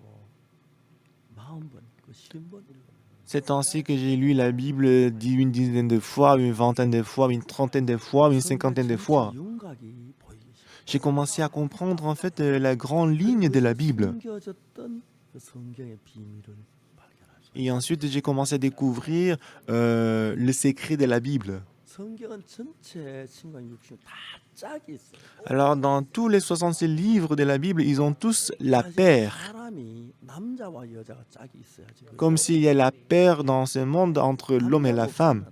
40번 읽고 50번 읽고 C'est ainsi que j'ai lu la Bible une dizaine de fois, une vingtaine de fois, une trentaine de fois, une cinquantaine de fois. 윤곽이 보이기 J'ai commencé à comprendre en fait la grande ligne de la Bible. 숨겨졌던 그 성경의 비밀을 발견하죠. Et ensuite, j'ai commencé à découvrir le secret de la Bible. 성경은 전체 신과 육신 다 짝이 있어요. Alors, dans tous les 66 livres de la Bible, ils ont tous la paire. 사람이 남자와 여자가 짝이 있어야지. Comme s'il y a la paire dans ce monde entre l'homme et la femme.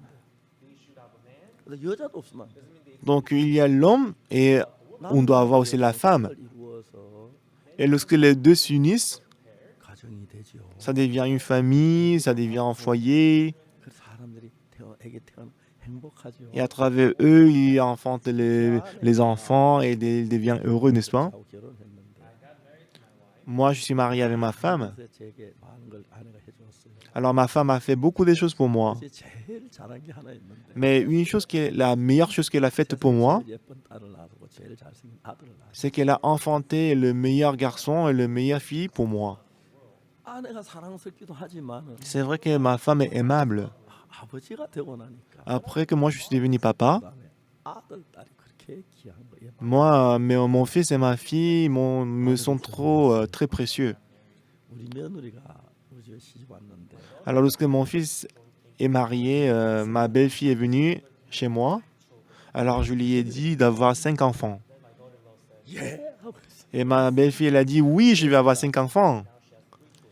근데 여자도 없으면 안 돼. Donc, il y a l'homme et on doit avoir aussi la femme. 이루어서 Et lorsque les deux s'unissent, 가정이 되죠. ça devient une famille, ça devient un foyer. 그 사람들이 애기 태어나 행복하죠. Et à travers eux, ils enfantent les enfants et ils deviennent heureux, n'est-ce pas? 하고 결혼했는데 Moi, je suis marié avec ma femme. 그래서 제게 많은 걸 아내가 해줬어요. Alors, ma femme a fait beaucoup de choses pour moi. 이제 제일 잘한 게 하나 있는데 Mais une chose qui est la meilleure chose qu'elle a faite pour moi, 제일 예쁜 딸을 낳고 제일 잘생긴 아들을 낳았어요. c'est qu'elle a enfanté le meilleur garçon et le meilleure fille pour moi. 아내가 사랑스럽기도 하지만은 C'est vrai que ma femme est aimable. 아버지가 되고 나니까 Après que moi, je suis devenu papa, 그다음에 아들 딸이 그렇게 귀한 거예요. moi, mon fils et ma fille me sont très précieux. 우리 며느리가 우리 집에 시집 왔는데 Alors, lorsque mon fils est marié, ma belle-fille est venue chez moi. Alors, je lui ai dit d'avoir 5 enfants. 예 하고 그랬어요. Et ma belle-fille, elle a dit, oui, je vais avoir 5 enfants.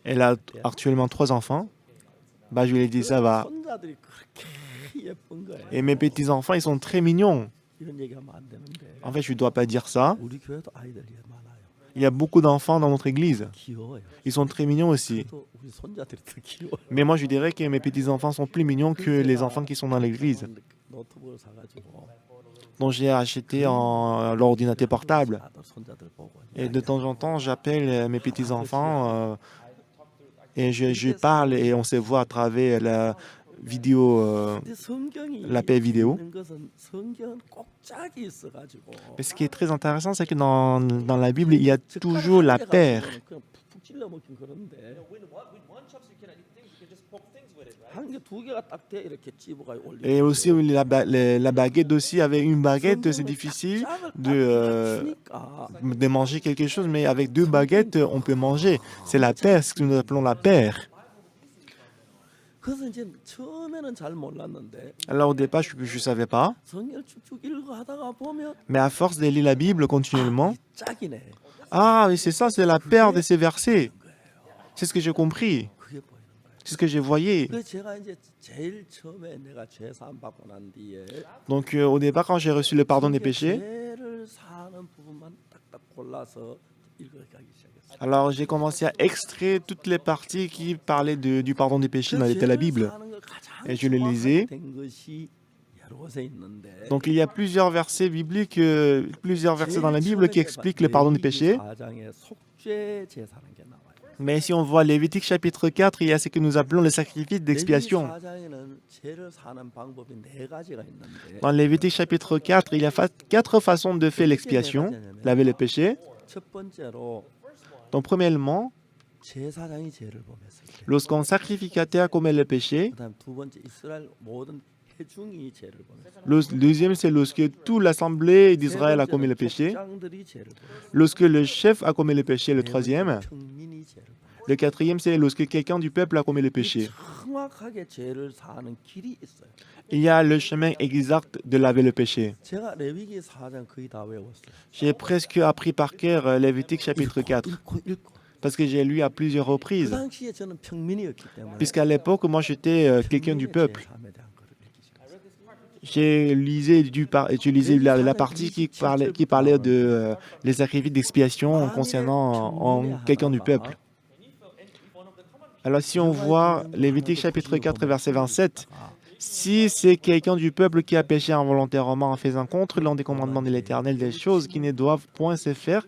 Elle a actuellement 3 enfants. Bah, je lui ai dit, ça va. 손자들이 그렇게 예쁜 거예요. Et mes petits-enfants, ils sont très mignons. 이런 얘기하면 안 되는데 En fait, je ne dois pas dire ça. 우리 교회도 아이들이 많아요. Il y a beaucoup d'enfants dans notre église. 귀여워요. Ils sont très mignons aussi. 또 우리 손자들이 더 귀여워요. Mais moi, je dirais que mes petits-enfants sont plus mignons que les enfants qui sont dans l'église. 노트북을 사가지고 Donc, j'ai acheté l'ordinateur portable. 아들 손자들 보고 Et de temps en temps, j'appelle mes petits-enfants et je parle et on se voit à travers la vidéo, 근데 성경이 la paix vidéo. 있는 것은 성경은 꼭 짝이 있어가지고 Mais ce qui est très intéressant, c'est que dans la Bible, il y a toujours la paire. 그냥 푹푹 찔러 먹긴 그런데 한 개 두 개가 딱 돼 이렇게 찝어가 올리고 Et aussi, la baguette aussi, avec une baguette, c'est difficile de manger quelque chose, mais avec 2 baguettes, on peut manger. C'est la paire, ce que nous appelons la paire. 그래서 이제 처음에는 잘 몰랐는데 Alors au départ, je ne savais pas, 성경을 쭉쭉 읽어 하다가 보면 mais à force de lire la Bible continuellement, 이 짝이네. ah, oui, c'est ça, c'est la paire de ces versets. C'est ce que j'ai compris, 그게 보이는 거예요. c'est ce que j'ai voyé. 그래서 제가 이제 제일 처음에 내가 죄 사함 받고 난 뒤에 Donc au départ, quand j'ai reçu le pardon des péchés, 죄를 사는 부분만 딱딱 골라서 읽어가기 시작했어요. alors j'ai commencé à extraire toutes les parties qui parlaient du pardon des péchés dans la Bible. Et je le lisais. Donc il y a plusieurs versets bibliques, plusieurs versets dans la Bible qui expliquent le pardon des péchés. Mais si on voit Lévitique chapitre 4, il y a ce que nous appelons le sacrifice d'expiation. Dans Lévitique chapitre 4, il y a 4 façons de faire l'expiation, laver le péché. Donc premièrement, 제사장이 죄를 범했을 때, lorsqu'un sacrificateur commet le péché, 그다음 두 번째 이스라엘 모든 회중이 죄를 범했을 때, le deuxième c'est lorsque toute l'assemblée d'Israël a commis le péché, 족장들이 죄를 범했을 lorsque le chef a commis le péché, le 때, troisième, 평민이 죄를 범했을 le quatrième c'est lorsque quelqu'un du peuple a commis le 때, péché. 정확하게 죄를 사하는 길이 있어요. Il y a le chemin exact de laver le péché. 제가 레위기 4장 거의 다 외웠어요. J'ai presque appris par cœur Lévitique chapitre 4, 읽고. parce que j'ai lu à plusieurs 그 reprises. 당시에 저는 평민이었기 때문에 Puisqu'à l'époque, moi j'étais quelqu'un du peuple. 죄사함에 대한 거를 읽기 시작했어요. J'ai utilisé la partie qui parlait de les sacrifices d'expiation concernant quelqu'un du peuple. Alors si on voit Lévitique chapitre 4, verset 27, si c'est quelqu'un du peuple qui a péché involontairement en faisant contre l'un des commandements de l'Éternel des choses qui ne doivent point se faire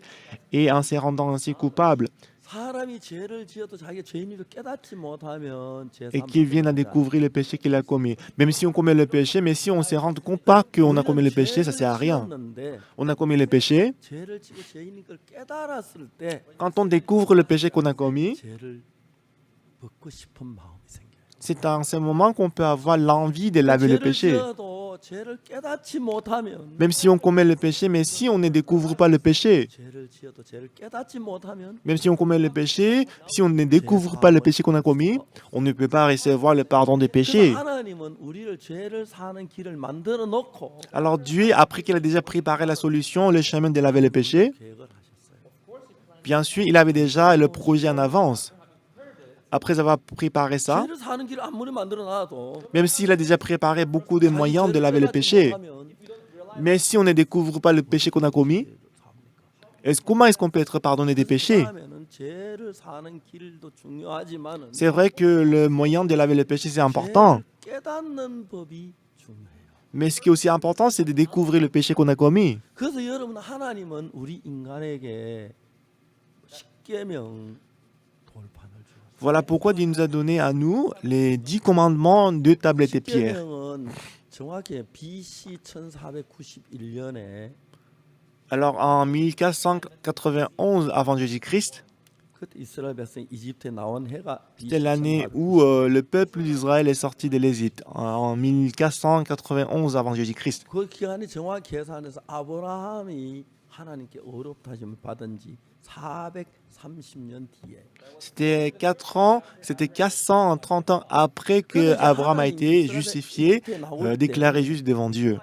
et en se rendant ainsi coupable, 사람이 죄를 지어도 자기가 죄인을 깨닫지 못하면 et qu'il vienne à découvrir le péché qu'il a commis. Même si on commet le péché, mais si on ne se rend compte pas qu'on a commis le péché, ça ne sert à rien. On a commis le péché. 죄를 지고 죄인인 걸 깨달았을 때 Quand on découvre le péché qu'on a commis, 죄를 벗고 싶은 마음이 생겨요. c'est en ce moment qu'on peut avoir l'envie de laver le 죄를 péché. 지어도 죄를 깨닫지 못하면 Même si on commet le péché, mais si on ne découvre pas le péché, 죄를 지어도 죄를 깨닫지 못하면 même si on commet le péché, si on ne découvre pas le péché qu'on a commis, on ne peut pas recevoir le pardon des péchés. 그래서 하나님은 우리를 죄를 사는 길을 만들어 놓고 Alors Dieu, après qu'il a déjà préparé la solution, le chemin de laver le péché, 계획을 하셨어요. bien sûr, il avait déjà le projet en avance. Après avoir préparé ça, 죄를 사는 길을 아무리 만들어 놔도 même s'il a déjà préparé beaucoup de moyens de laver le péché, mais si on ne découvre pas le péché qu'on a commis, comment est-ce qu'on peut être pardonné des péchés? 그러면은 죄를 사는 길도 중요하지만은 C'est vrai que le moyen de laver le péché, c'est important. 죄를 깨닫는 법이 중요해요. Mais ce qui est aussi important, c'est de découvrir le péché qu'on a commis. 그래서 여러분 하나님은 우리 인간에게 십계명 돌판을 주었어요. Voilà pourquoi Dieu nous a donné à nous les 10 commandements de tablettes et pierres. 십계명은 정확히 BC 1491년에 Alors en 1491 avant Jésus-Christ, 그때 이스라엘 백성이 이집트에 나온 해가 c'était l'année 1491. où le peuple d'Israël est sorti de l'Égypte, en 1491 avant Jésus-Christ. 그 기간이 정확히 계산해서 아브라함이 하나님께 어렵다심을 받은 지 430년 뒤에 C'était 4 ans, c'était 430 ans après que Abraham a été justifié, déclaré juste devant Dieu.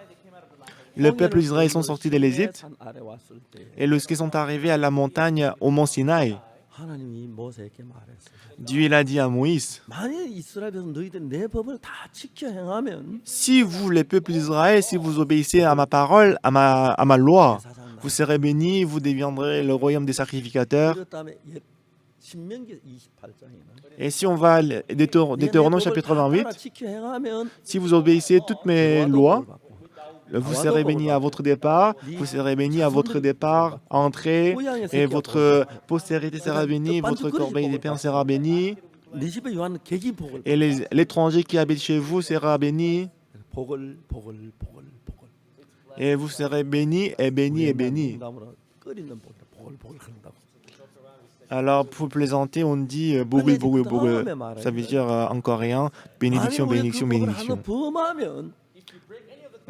Le peuple d'Israël sont sortis de l'Égypte 산 아래 왔을 때 et lorsqu'ils sont arrivés à la montagne au mont Sinaï, 하나님이 모세에게 말했어요. Dieu il a dit à Moïse, 만일 이스라엘 백성 너희들 내 법을 다 지켜 행하면 si vous, les peuples d'Israël, si vous obéissez à ma parole, à ma loi, vous serez bénis, vous deviendrez le royaume des sacrificateurs. 그렇다면 신명기 28장에는 Et si on va à Deutéronome chapitre 28, 지켜 행하면 si vous obéissez toutes mes lois, 받고 vous serez bénis à votre départ, vous serez bénis à votre départ, entrée, et votre postérité sera bénie, votre corbeille des pains sera bénie, 네 집에 요한 객이 복을 et l'étranger qui habite chez vous sera béni, 복을 et vous serez bénis et bénis et bénis. 농담으로 끓이는 복을 한다고. Alors, pour plaisanter, on dit bougul, bougul, bougul. Ça veut dire en coréen bénédiction, bénédiction, bénédiction. 범하면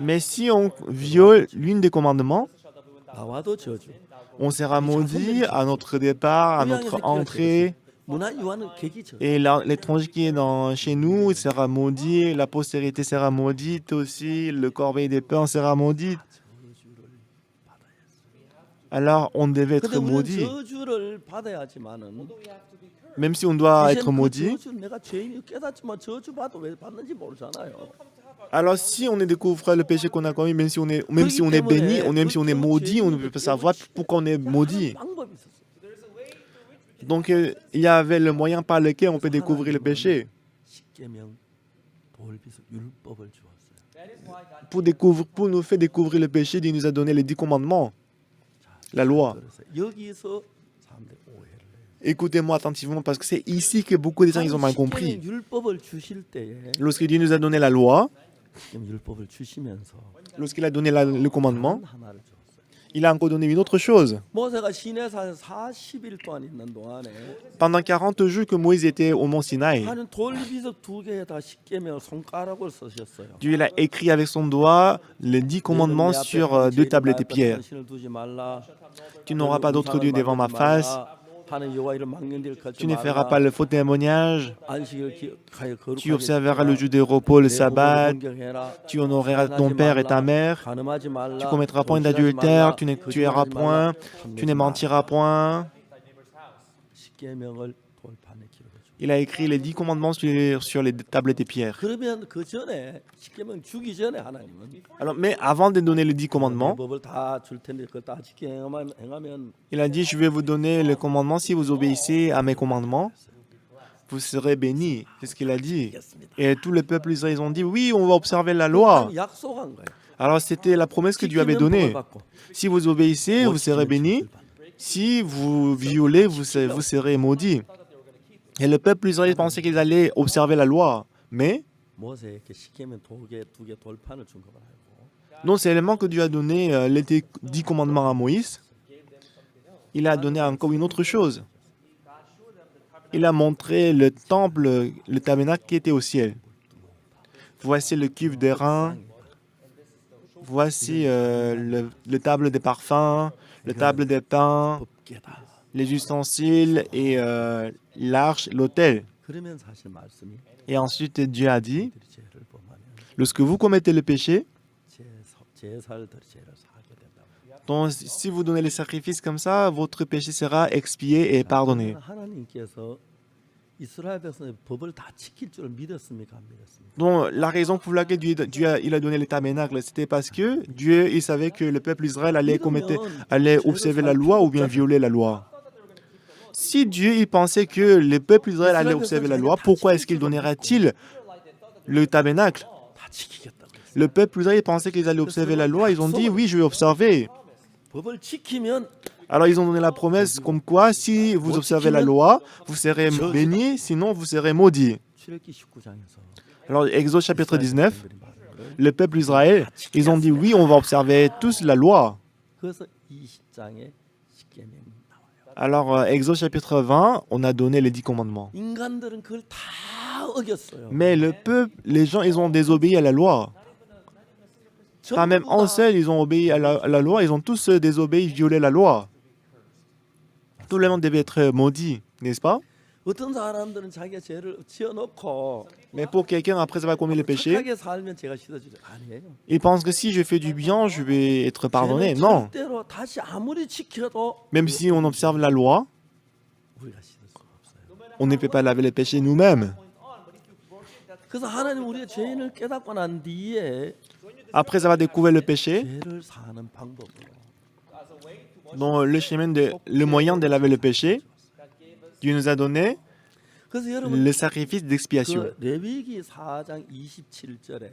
Mais si on viole l'une des commandements, 나와도 저주. on sera maudit à notre départ, à notre entrée. 문화 요한은 객이 저. Et l'étranger qui est chez nous sera maudit, la postérité sera maudite aussi, le corbeil des pains sera maudit. Alors, on devait 근데 être 우리는 maudit. 저주를 받아야지만은 Même si on doit être 이제는 그 maudit. 저주를 내가 죄인이 깨닫지만 저주 받도 왜 받는지 모르잖아요. Alors, si on ne découvre pas le péché qu'on a commis, même si on est béni, même si on est maudit, on ne peut pas savoir pourquoi on est maudit. 방법이 있었어요. Donc, il y avait le moyen par lequel on peut découvrir le péché. 십계명 돌비서 율법을 주었어요. Pour nous faire découvrir le péché, Dieu nous a donné les 10 commandements, la loi. 그래서 여기서 사람들이 오해를 해요. Écoutez-moi attentivement parce que c'est ici que beaucoup de gens ils ont mal compris. 십계명 율법을 주실 때에 Lorsque Dieu nous a donné la loi, 십계명 율법을 주시면서 lorsqu'il a donné le commandement, 하나를 주었어요. il a encore donné une autre chose. 모세가 시내산에 40일 동안 있는 동안에 Pendant 40 jours que Moïse était au mont Sinaï, 하나님 돌비석 2개에다 십계명을 손가락을 쓰셨어요. Dieu il a écrit avec son doigt les 10 commandements sur 2 tablettes de pierre. 당신을 두지 말라. Tu n'auras pas d'autre Dieu devant ma face. 하나님 여호와 이름 망령될 걸지 Tu ne feras 말라. pas le faux témoignage. 안식일을 기하여 거룩하게 Tu observeras le jour de repos, le 내 sabbat. 법을 공경해라. Tu honoreras ton père et ta mère. 간음하지 말라. Tu commettras point 도둑질하지 d'adultère. 말라. Tu ne 거짓말하지 tueras 말라. point. Tu ne mentiras point. 십계명을 돌판에 기록해 줘. Il a écrit les 10 commandements sur les tablettes de pierre. 그러면 그 전에 십계명 주기 전에 하나님은 Alors, mais avant de donner les 10 내 commandements, 법을 다 줄 텐데 그걸 다 지켜 행하면 il a dit, je vais vous donner les commandements si vous obéissez à mes commandements. vous serez bénis. C'est ce qu'il a dit. 하겠습니다. Et tout le peuple israélien ont dit, oui, on va observer la loi. 그냥 약속한 거예요. Alors c'était la promesse que Dieu avait 지키면 donnée. 복을 받고, Si vous obéissez, 못 vous serez 지키면 bénis. 벌을 받는. Si vous violez, vous serez maudits. Et le peuple israélien pensait qu'ils allaient observer la loi. Mais 모세에게 시키면 두개 돌판을 준 것만 알고 non seulement que Dieu a donné les 10 commandements à Moïse, il a donné encore une autre chose. Il a montré le temple, le tabernacle qui était au ciel. Voici le cuve d'airain, voici le table des parfums, le table des pains, 법궤다. les ustensiles et l'arche, l'autel. 그러면 사실 말씀이 Et ensuite Dieu a dit, 들이 죄를 범하면 lorsque vous commettez le péché, 제사들이 죄를 사하게 된다. donc si vous donnez les sacrifices comme ça, votre péché sera expié et pardonné. 하나님께서 이스라엘 백성의 법을 다 지킬 줄 믿었습니까? 안 믿었습니까? Donc la raison pour laquelle il a donné les tabernacles, c'était parce que Dieu il savait que le peuple d'Israël allait observer la loi ou bien violer la loi. Si Dieu il pensait que le peuple d'Israël allait observer la loi, pourquoi est-ce qu'il donnerait-il le tabernacle? 다 지키겠다고 했어요. Le peuple d'Israël pensait qu'ils allaient observer la loi, ils ont dit oui, je vais observer. 법을 지키면 Alors ils ont donné la promesse comme quoi si vous observez la loi, vous serez bénis, sinon vous serez maudits. 출애굽기 19장에서 Alors Exode chapitre 19, le peuple d'Israël, ils ont dit oui, on va observer tous la loi. 그래서 20장에 십계명이 나와요. Alors Exode chapitre 20, on a donné les 10 commandements. 인간들은 그걸 다 어겼어요. Mais le peuple, les gens, ils ont désobéi à la loi. Pas même 전부 un 다 seul, ils ont obéi à la loi, ils ont tous désobéi, violé la loi. Tout le monde devait être maudit, n'est-ce pas? 어떤 사람들은 자기가 죄를 지어놓고 Mais pour quelqu'un, après avoir commis le péché, 착하게 살면 죄가 씻어지려 아니에요. il pense que si je fais du bien, je vais être pardonné. 죄는 Non. 절대로 다시 아무리 지켜도 Même si on observe la loi, 우리가 씻을 수가 없어요. on ne peut pas laver les péchés nous-mêmes. 그래서 하나님 우리가 죄인을 깨닫고 난 뒤에 Après avoir découvert le péché, 죄를 사는 방법으로 dans le moyen de laver le péché, Dieu nous a donné 그래서 여러분 le sacrifice d'expiation. 그 레위기 4장 27절에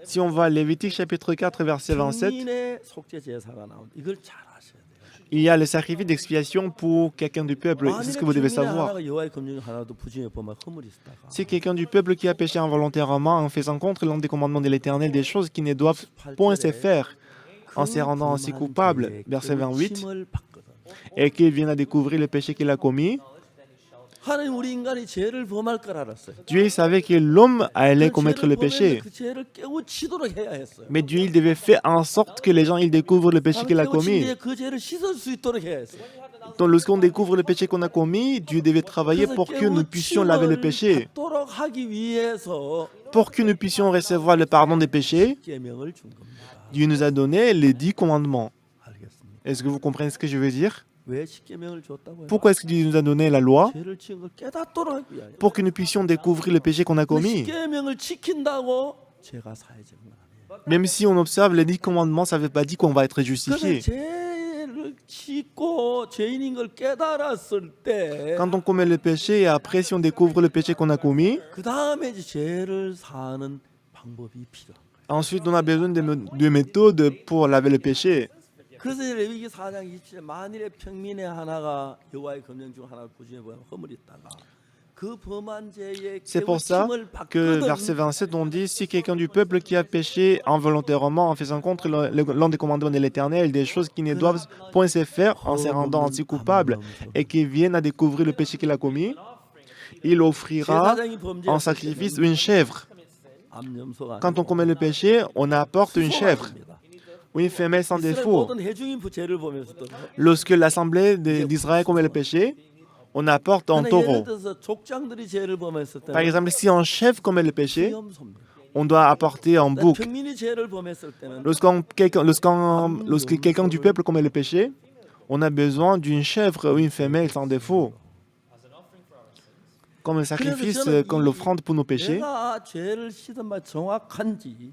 Si on va à Lévitique chapitre 4 verset 27, 국민의 속죄 제사가 나온 이걸 잘 아셔야 돼요. il y a le sacrifice d'expiation pour quelqu'un du peuple. C'est ce que vous devez savoir. 하나가 여호와의 검령 하나도 부정에 범한 허물이 있다가 C'est quelqu'un du peuple qui a péché involontairement en faisant contre l'un des commandements de l'Éternel des choses qui ne doivent point se faire, en se rendant ainsi coupable. Verset 28. Et qu'il vienne à découvrir le péché qu'il a commis. 하나님 우리 인간이 죄를 범할 걸 알았어요. Dieu savait que l'homme allait commettre le péché. 그 죄를 깨우치도록 해야 했어요. Mais Dieu il devait faire en sorte que les gens ils découvrent le péché qu'il a commis. 깨우친 뒤에 그 죄를 씻을 수 있도록 해야 했어요. Donc lorsqu'on découvre le péché qu'on a commis, Dieu devait travailler pour que nous puissions laver le péché. 받도록 하기 위해서 Pour que nous puissions recevoir le pardon des péchés, 계명을 준 겁니다. Dieu nous a donné les 10 commandements. 알겠습니다. Est-ce que vous comprenez ce que je veux dire? 왜 십계명을 줬다고요? Pourquoi est-ce que Dieu nous a donné la loi? 죄를 지은 걸 깨닫도록 하기 위하여. Pour que nous puissions découvrir le péché qu'on a 그 commis. 십계명을 지킨다고 죄가 사해지는 건 아니에요. Même si on observe les 10 commandements, ça ne veut pas dire qu'on va être 그래서 justifié. 죄를 짓고 죄인인 걸 깨달았을 때 Quand on commet le péché et après si on découvre le péché qu'on a commis, 그 다음에 이제 죄를 사는 방법이 필요한 거예요. ensuite on a besoin de méthodes pour laver le péché. 그래서 레위기 4장 27절 만일에 평민의 하나가 여호와의 검령 중 하나를 부정해 보면 허물이 있다가 그 범한 죄의 C'est pour ça 깨우침을 que 받거든 verset 27 on dit si quelqu'un du peuple qui a péché involontairement en faisant contre l'un des commandements de l'Éternel des choses qui ne doivent point se faire en se rendant ainsi coupable et qui viennent à découvrir le péché qu'il a commis, il offrira 제사장이 en 범죄했을 sacrifice 때는 une chèvre. 암염소가 Quand on 아니고 commet le péché, on apporte une chèvre 수송아지입니다. ou une femelle sans 이스라엘 défaut. 모든 회중이 죄를 범했을 때 Lorsque l'assemblée d'Israël commet le péché, on apporte un 예를 taureau. 들어서 족장들이 죄를 범했을 Par 때는 exemple, si un chef commet le péché, 수염소입니다. on doit apporter un bouc. 평민이 죄를 범했을 때는 Lorsque quelqu'un du peuple commet le péché, on a besoin d'une chèvre ou une femelle sans défaut. Comme un sacrifice, comme l'offrande pour nos péchés. 내가 죄를 씻은 바 정확한지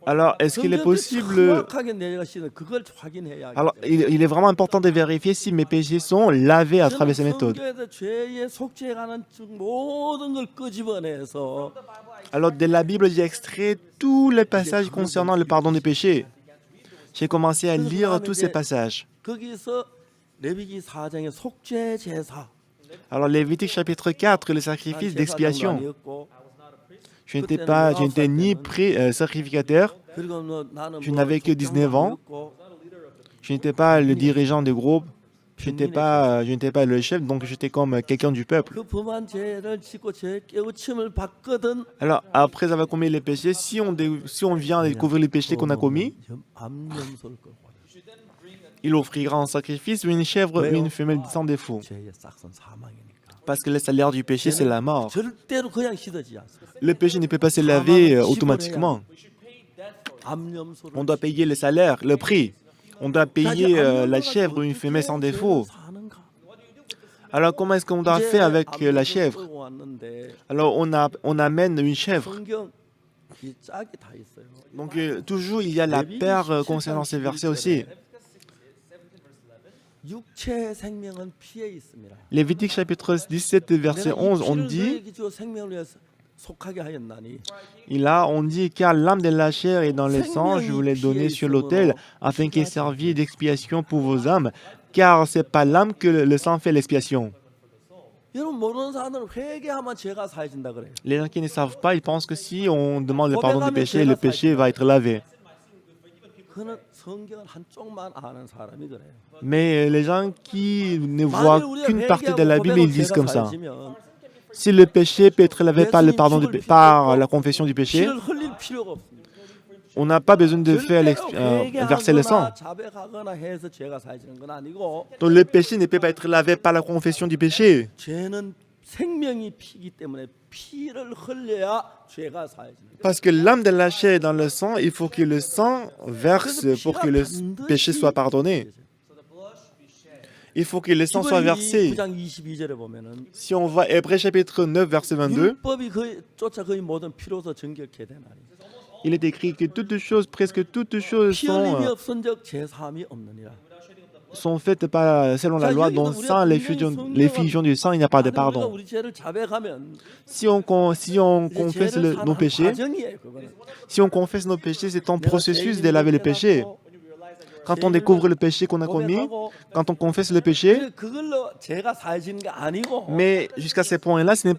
Alors, est-ce qu'il est 성경에 possible... 정확하게 내가 씻는 그걸 확인해야 하기 Alors, 때문에. il est vraiment important de vérifier si mes péchés sont lavés à travers ces méthodes. 성경에서 죄의 속죄에 관한 모든 걸 끄집어내서 Alors, de la Bible, j'ai extrait tous les passages concernant le pardon des péchés. J'ai commencé à lire tous ces passages. 거기서 레위기 4장의 속죄 제사. Alors, Lévitique chapitre 4, le sacrifice d'expiation. Je n'étais ni sacrificateur, je n'avais que 19 ans, je n'étais pas le dirigeant du groupe, je n'étais pas le chef, donc j'étais comme quelqu'un du peuple. 그 범한 죄를 짓고 죄 깨우침을 받거든. Alors, après avoir commis les péchés, si on vient découvrir les péchés qu'on a commis, 암염소를 끌고 il offrira en sacrifice une chèvre, une femelle sans défaut. 죄의 싹은 사망이니까. Parce que le salaire du péché, c'est la mort. 절대로 그냥 씻어지지 않습니다. Le péché ne peut pas se laver automatiquement. 암염소를 On doit payer le salaire, le prix. On doit payer la chèvre, une femelle sans défaut. 사는가? Alors, comment est-ce qu'on doit faire avec la chèvre? 끌고 왔는데 Alors, on amène une chèvre. 성경 이 짝이 다 있어요. Donc, toujours, il y a la paire concernant ces versets aussi. 육체 생명은 피에 있습니다. Lévitique chapitre 17, verset 11, on dit, 생명을 위해서 속하게 하였나니 on dit, car l'âme de la chair est dans le sang, je vous l'ai donné sur l'autel, afin qu'il servit d'expiation pour vos âmes, car c'est pas l'âme que le sang fait l'expiation. 여러분 모르는 사람들은 회개하면 죄가 사해진다 그래요. Les gens qui ne savent pas, ils pensent que si on demande le pardon du péché, le péché va être lavé. 그는 성경 한쪽만 아는 사람이 그래요. Mais les gens qui ne voient qu'une partie de la Bible, ils disent comme ça. 사해지면 Si le péché peut être lavé par par la confession du péché, 피를 흘릴 필요가 없습니다. on n'a pas besoin de faire verser le sang. 회개하거나 자백하거나 해서 죄가 사해지는 건 아니고 Donc le péché ne peut pas être lavé par la confession du péché. 죄는 생명이 피기 때문에 피를 흘려야 죄가 사해지는 거예요. Parce que l'âme de la chair est dans le sang, il faut que le sang verse pour que le péché soit pardonné. Il faut que le sang soit versé. 9장 22절에 보면은 Si on voit Hébreux chapitre 9, verset 22, 율법이 쫓아 거의 모든 피로서 정결케 되나니 il est écrit que toutes choses, presque toutes choses 피 흘림이 없은적 제사함이 없느니라. sont faites selon la loi, dont sans l'effusion du sang, il n'y a pas de 우리가 pardon. 우리 죄를 자백하면 Si on confesse 죄를 사는 nos péchés, 과정이에요, 그거는. si on confesse nos péchés, c'est un processus de laver le péché. Quand on découvre le péché qu'on a commis, quand on confesse le péché, 그걸로 죄가 사해지는 게 아니고 mais jusqu'à ce point-là, ce n'est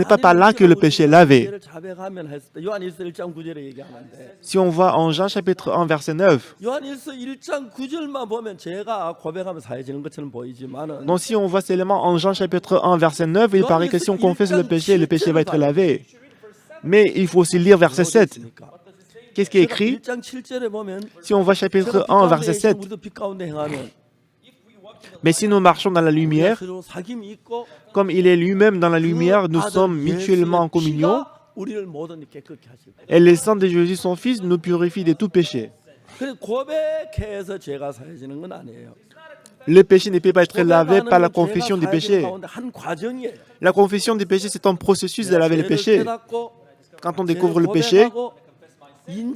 pas par là que le péché est lavé. 죄를 자백하면 했을 때 요한일서 1장 9절에 얘기하는데 Si on voit en Jean chapitre 1, verset 9, 요한일서 1장 9절만 보면 죄가 고백하면 사해지는 것처럼 보이지만은 donc si on voit seulement en Jean chapitre 1, verset 9, il paraît que si on confesse le péché va être lavé. Mais il faut aussi lire verset 7. Qu'est-ce qui est écrit? 1장 7절에 보면 Si on voit chapitre 1, verset 7, 우리도 빛 가운데 행하면 mais si nous marchons dans la lumière, 서로 사귐이 있고 comme il est lui-même dans la lumière, nous sommes mutuellement en communion, 우리를 모든 깨끗게 하실 거예요. et le sang de Jésus, son Fils, nous purifie de tout péché. 그래서 고백해서 죄가 사해지는 건 아니에요. Le péché ne peut pas être lavé par la confession du péché. 가운데 한 과정이에요. La confession du péché, c'est un processus de laver le péché. Quand on découvre le péché,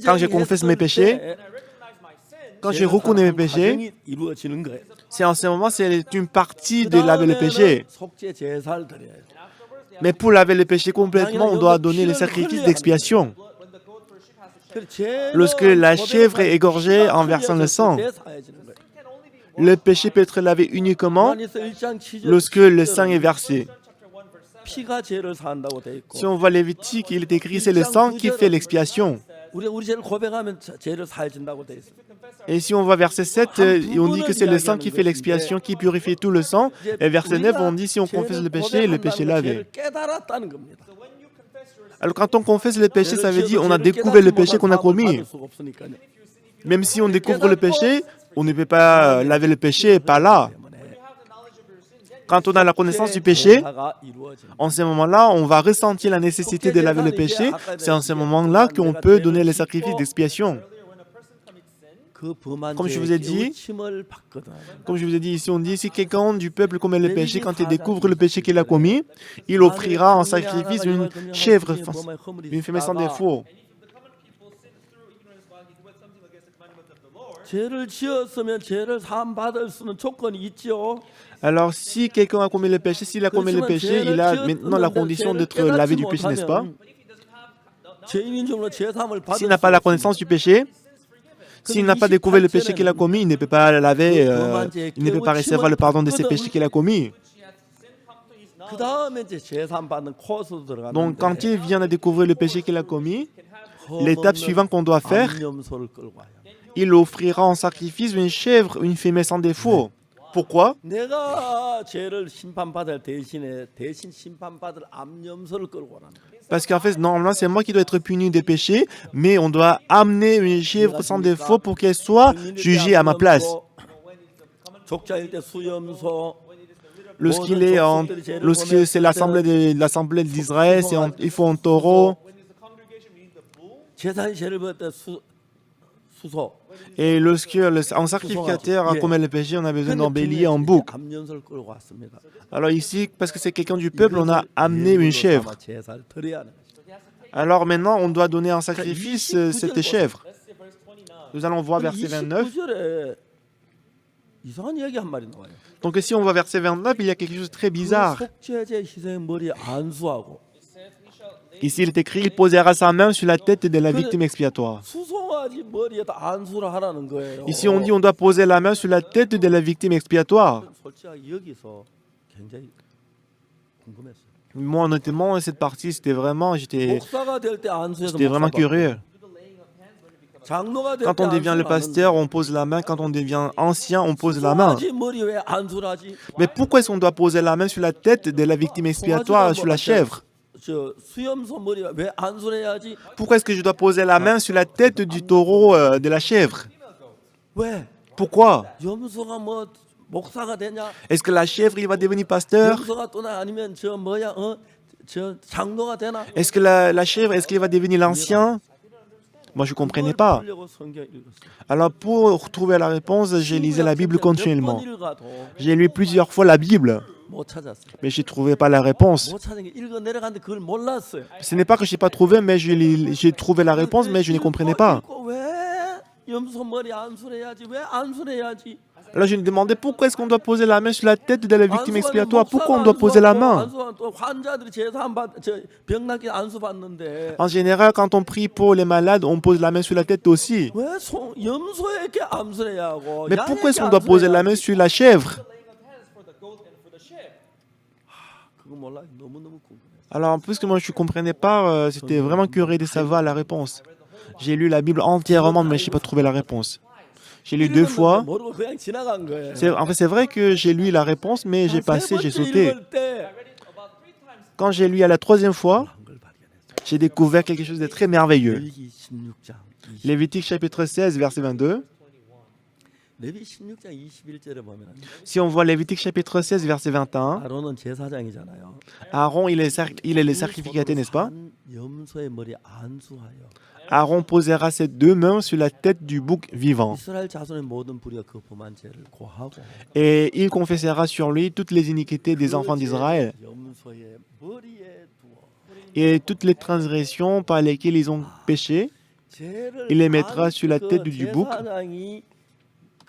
quand je confesse mes péchés, quand je reconnais mes péchés, c'est en ce moment, c'est une partie de laver le péché. Mais pour laver le péché complètement, on doit donner le sacrifice d'expiation. Lorsque la chèvre est égorgée en versant le sang, le péché peut être lavé uniquement lorsque le sang est versé. 피가 죄를 사한다고 돼 있고 Si on voit Lévitique, il est écrit c'est le sang qui fait l'expiation. 우리 죄를 고백하면 죄를 사해진다고 돼 있어요. Et si on voit verset 7, on dit que c'est le sang qui fait l'expiation, qui purifie tout le sang. Et verset 9, on dit si on confesse le péché est lavé. 깨달았다는 겁니다. Alors quand on confesse le péché, ça veut dire on a découvert le péché qu'on a commis. Même si on découvre le péché, on ne peut pas laver le péché par là. Quand on a la connaissance du péché, en ce moment-là, on va ressentir la nécessité de laver le péché. C'est en ce moment-là qu'on peut donner le sacrifice d'expiation. Comme je vous ai dit ici, on dit si quelqu'un du peuple commet le péché, quand il découvre le péché qu'il a commis, il offrira en sacrifice une chèvre, une femelle sans défaut. 죄를 지었으면 죄를 사함 받을 수는 조건이 있죠. Alors, si quelqu'un a commis le péché, s'il a commis le péché, il a maintenant la condition d'être lavé du péché, n'est-ce pas? 죄인인 줄로 죄 사함을 받을 S'il n'a pas la connaissance du péché, s'il n'a pas découvert le péché qu'il a commis, il ne peut pas laver, il ne peut pas recevoir le pardon de ses péchés qu'il a commis. 그 다음에 이제 죄 사함 받는 코스로 들어가는데 Donc, quand il vient de découvrir le péché qu'il a commis, l'étape suivante qu'on doit faire, 암염소를 끌고 와요. il offrira en sacrifice une chèvre, une femelle sans défaut. Pourquoi? 내가 죄를 심판받을 대신 심판받을 암염소를 끌고 오라는 거예요. Parce qu'en fait, normalement, c'est moi qui dois être puni des péchés, mais on doit amener une chèvre sans défaut pour qu'elle soit jugée à ma place. 족자일 때 수염소, Lorsque c'est l'assemblée d'Israël, il faut un taureau. 제사의 죄를 받을 때 수소. Et lorsque un sacrificateur a commis le péché, on a besoin d'un bélier en bouc. 암염소를 끌고 왔습니다. Alors ici, parce que c'est quelqu'un du peuple, on a amené une chèvre. 제사를 드려야 하는 거죠. Alors maintenant, on doit donner en sacrifice cette chèvre. Nous allons voir verset 29. 29절에 이상한 이야기 한 말이 나와요. Donc ici, on voit verset 29, il y a quelque chose de très bizarre. 그 속죄제 희생의 머리에 안수하고 Ici, il est écrit, il posera sa main sur la tête de la victime expiatoire. 수송아지 머리에다 안수를 하라는 거예요. Ici, on dit, on doit poser la main sur la tête de la victime expiatoire. 솔직하게 여기서 굉장히 궁금했어요. Moi, honnêtement, cette partie, c'était vraiment, j'étais 목사가 될 때 안수해서 vraiment 목사 curieux. 받고, 장로가 될 Quand 때 on devient le 안수를 pasteur, on pose la main. Quand on devient ancien, on pose la main. 수송아지 머리 왜 안수를 하지? Mais pourquoi est-ce qu'on doit poser la main sur la tête de la victime expiatoire, sur la chèvre? 저 수염소 머리 왜 안수를 해야지? Pourquoi est-ce que je dois poser la main sur la tête du taureau de la chèvre? 왜? Pourquoi? 염소가 뭐 목사가 되냐? Est-ce que la chèvre, il va devenir pasteur? 염소가 또나 아니면 저 뭐야 저 장로가 되나? Est-ce que la chèvre, est-ce qu'il va devenir l'ancien? Moi, je ne comprenais pas. 풀려고 성경 읽었어요. Alors, pour trouver la réponse, j'ai lisé la Bible continuellement. 몇 번 읽어도 J'ai lu plusieurs fois la Bible, 못 찾았어요. mais je ne trouvais pas la réponse. 못 찾은 게 읽어 내려갔는데 그걸 몰랐어요. Ce n'est pas que je n'ai pas trouvé, mais j'ai trouvé la réponse, mais je ne comprenais pas. 읽고 왜 염소 머리 안수를 해야지? 왜 안수를 해야지? Alors, je me demandais pourquoi est-ce qu'on doit poser la main sur la tête de la victime expiatoire? Pourquoi on doit poser la main? 안수하면 또 환자들이 제사 병 낫게 안수 받는데 En général, quand on prie pour les malades, on pose la main sur la tête aussi. 왜 염소에게 안수를 해야 하고 Mais pourquoi est-ce qu'on doit poser la main sur la chèvre? 그거 몰라 너무너무 궁금해. Alors, puisque moi je ne comprenais pas, j'étais vraiment curieux de savoir la réponse. J'ai lu la Bible entièrement, mais je n'ai pas trouvé la réponse. J'ai lu 2 fois. 모르고 그냥 지나간 거예요. En fait, c'est vrai que j'ai lu la réponse, mais j'ai passé, j'ai sauté. 읽을 때 Quand j'ai lu à la 3e fois, 걸 발견했어요. j'ai découvert quelque chose de très merveilleux. 레위기 16장 20. Lévitique chapitre 16, verset 22. 레위 16장 21절에 보면 Si on voit Lévitique chapitre 16, verset 21, 아론은 제사장이잖아요. Aaron, il est le sacrificateur, n'est-ce pas? 염소의 머리에 안수하여 Aaron posera ses 2 mains sur la tête du bouc vivant. 이스라엘 자손의 모든 불의와 그 범한 죄를 고하고 Et il confessera sur lui toutes les iniquités des enfants d'Israël 염소의 머리에 두어 et toutes les transgressions par lesquelles ils ont péché. 죄를 Il les mettra 안- sur la tête du bouc. 제사장이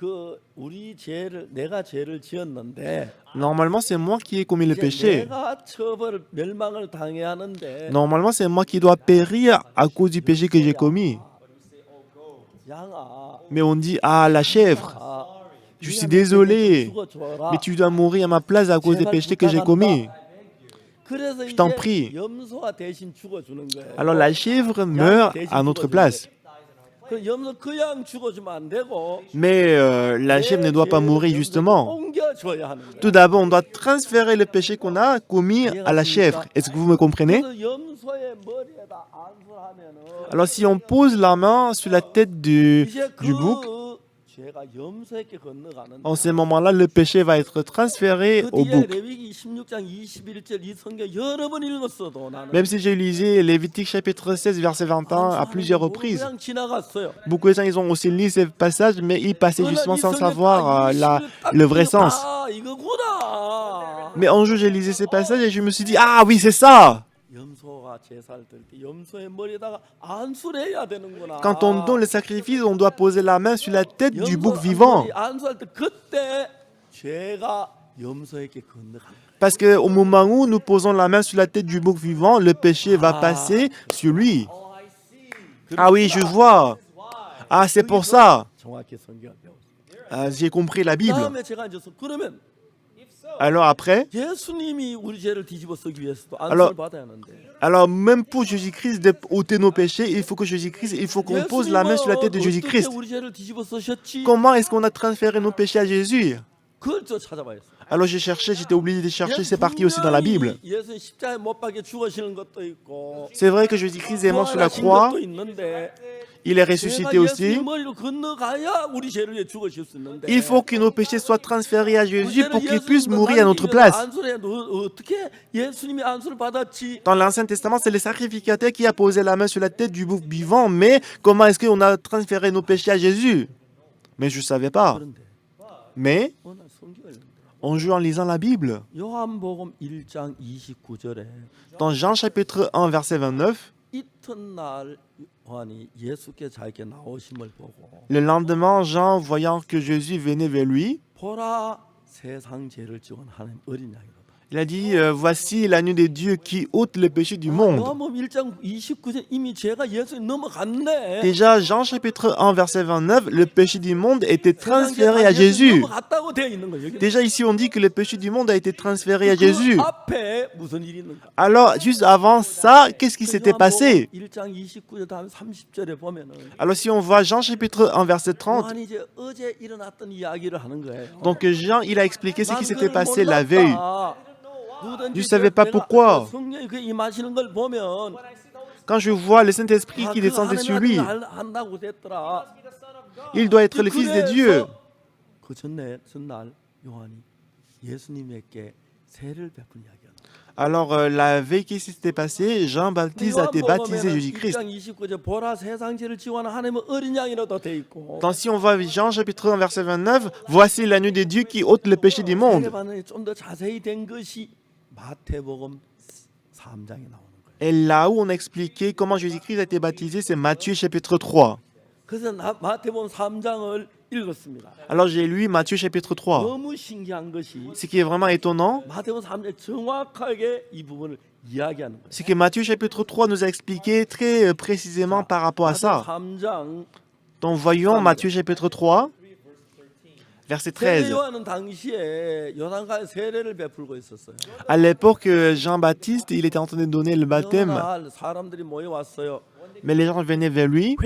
그 우리 죄를 내가 죄를 지었는데 Normalement, c'est moi qui ai commis le 이제 péché. 내가 처벌 멸망을 당해야 하는데 Normalement, c'est moi qui dois périr à cause du péché que j'ai commis. 양아 Mais on dit, ah, la chèvre, je suis désolé, mais tu dois mourir à ma place à cause des péchés que j'ai commis. 그래서 Je t'en 이제 prie. 염소가 대신 죽어주는 거예요. Alors la chèvre meurt à notre place. 그 염소 그냥 죽어주면 안 되고 Mais la chèvre ne doit pas mourir justement. 옮겨줘야 하는 거예요. Tout d'abord, on doit transférer le péché qu'on a commis à la chèvre. Est-ce que vous me comprenez? 그래서 염소의 머리에다 안수하면은 Alors si on pose la main sur la tête du 이제 bouc, 죄가 염소에게 건너가는데 en ce moment-là, le péché va être transféré 그 au 뒤에 bouc. 레위기 16장 21절 이 성경 여러 번 읽었어도 나는 Même si j'ai lisé Lévitique chapitre 16, verset 21 à plusieurs reprises. 그냥 지나갔어요. Beaucoup de gens ils ont aussi lu ces passages, mais ils passaient justement sans savoir le vrai sens. 아 이거구나. Mais un jour, j'ai lisé ces passages et je me suis dit, ah oui, c'est ça! 염소가 Quand on donne le sacrifice, on doit poser la main sur la tête du bouc vivant. Parce qu'au moment où nous posons la main sur la tête du bouc vivant, le péché va passer sur lui. Ah oui, je vois. Ah, c'est pour ça. Ah, j'ai compris la Bible. Alors après, alors même pour Jésus-Christ d'ôter nos péchés, il faut que Jésus-Christ, il faut qu'on pose la main sur la tête de Jésus-Christ. Comment est-ce qu'on a transféré nos péchés à Jésus? Alors j'ai cherché, j'étais obligé de chercher, c'est parti aussi dans la Bible. C'est vrai que Jésus-Christ est mort sur la croix, il est ressuscité aussi. Il faut que nos péchés soient transférés à Jésus pour qu'il puisse mourir à notre place. Dans l'Ancien Testament, c'est le sacrificateur qui a posé la main sur la tête du bouc vivant, mais comment est-ce qu'on a transféré nos péchés à Jésus? Mais je ne savais pas. Mais on joue en lisant la Bible. Dans Jean chapitre 1, verset 29, le lendemain, Jean, voyant que Jésus venait vers lui, il a dit, voici l'agneau de Dieu qui ôte le péché du monde. Déjà, Jean chapitre 1, verset 29, le péché du monde était transféré à Jésus. Déjà ici, on dit que le péché du monde a été transféré à Jésus. Alors, juste avant ça, qu'est-ce qui s'était passé? Alors, si on voit Jean chapitre 1, verset 30, donc Jean, il a expliqué ce qui s'était passé la veille. Je ne savais pas pourquoi. Quand je vois le Saint-Esprit qui descend sur lui, il doit être le Fils de Dieu. Alors, la veille qui s'était passée, Jean-Baptiste a été baptisé Jésus-Christ. Donc, si on voit Jean chapitre 1, verset 29, voici l'agneau de Dieu qui ôte le péché du monde. Et là où on a expliqué comment Jésus-Christ a été baptisé, c'est Matthieu chapitre 3. Alors j'ai lu Matthieu chapitre 3. Ce qui est vraiment étonnant, c'est que Matthieu chapitre 3 nous a expliqué très précisément par rapport à ça. Donc voyons Matthieu chapitre 3, verset 13. À l'époque, Jean-Baptiste, il était en train de donner le baptême. Mais les gens venaient vers lui.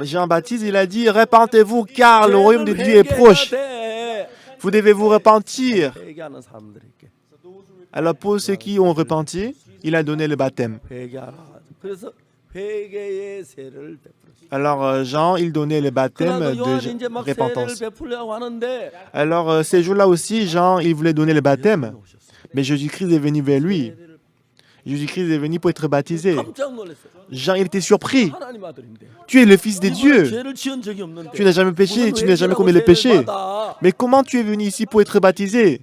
Jean-Baptiste, il a dit, répentez-vous car le royaume de Dieu est proche. Vous devez vous repentir. Alors pour ceux qui ont repenti, il a donné le baptême. Alors Jean, il donnait le baptême de repentance. Alors ces jours-là aussi, Jean, il voulait donner le baptême. Mais Jésus-Christ est venu vers lui. Jésus-Christ est venu pour être baptisé. Jean, il était surpris. Tu es le Fils de Dieu. Tu n'as jamais péché, tu n'as jamais commis le péché. Mais comment tu es venu ici pour être baptisé?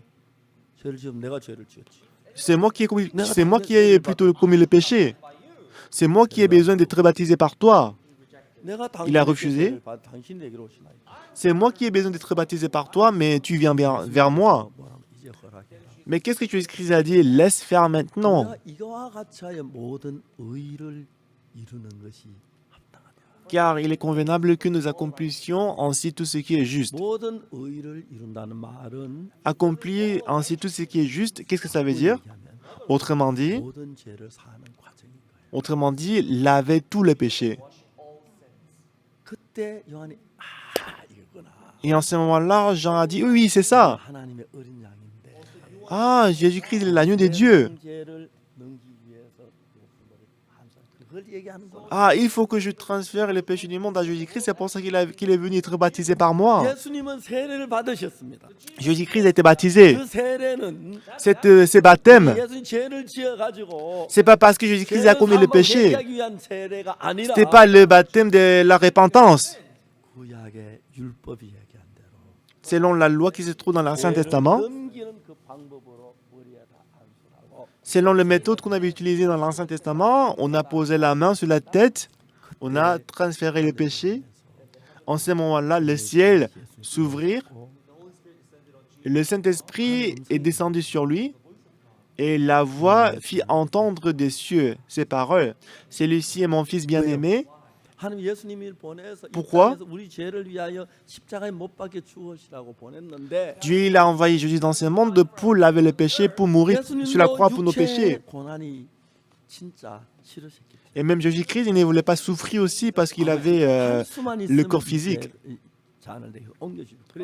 C'est moi qui ai plutôt commis le péché. C'est moi qui ai besoin d'être baptisé par toi. Il a refusé. C'est moi qui ai besoin d'être baptisé par toi, mais tu viens vers moi. Mais qu'est-ce que Jésus-Christ a dit? Laisse faire maintenant. Car il est convenable que nous accomplissions ainsi tout ce qui est juste. Accomplir ainsi tout ce qui est juste, qu'est-ce que ça veut dire? Autrement dit, laver tous les péchés. Et en ce moment-là, Jean a dit, oui, c'est ça. Ah, Jésus-Christ est l'agneau de Dieu. Ah, il faut que je transfère les péchés du monde à Jésus-Christ. C'est pour ça qu'il est venu être baptisé par moi. Jésus-Christ a été baptisé. Ce baptême, c'est pas parce que Jésus-Christ a commis le péché. Ce n'était pas le baptême de la repentance. Selon la loi qui se trouve dans l'Ancien Testament, Selon la méthode qu'on avait utilisée dans l'Ancien Testament, on a posé la main sur la tête, on a transféré le péché. En ce moment-là, le ciel s'ouvrit, le Saint-Esprit est descendu sur lui et la voix fit entendre des cieux ces paroles. Celui-ci est mon fils bien-aimé. 하나님 예수님을 보내서 이 Pourquoi? 땅에서 우리 죄를 위하여 십자가에 못 박혀 죽으시라고 보냈는데 Dieu il a envoyé Jésus dans ce monde pour laver le péché, pour mourir sur la croix pour nos péchés. 육체의 고난이 진짜 싫으셨기 Et même Jésus-Christ, il ne voulait pas souffrir aussi parce qu'il avait le corps physique.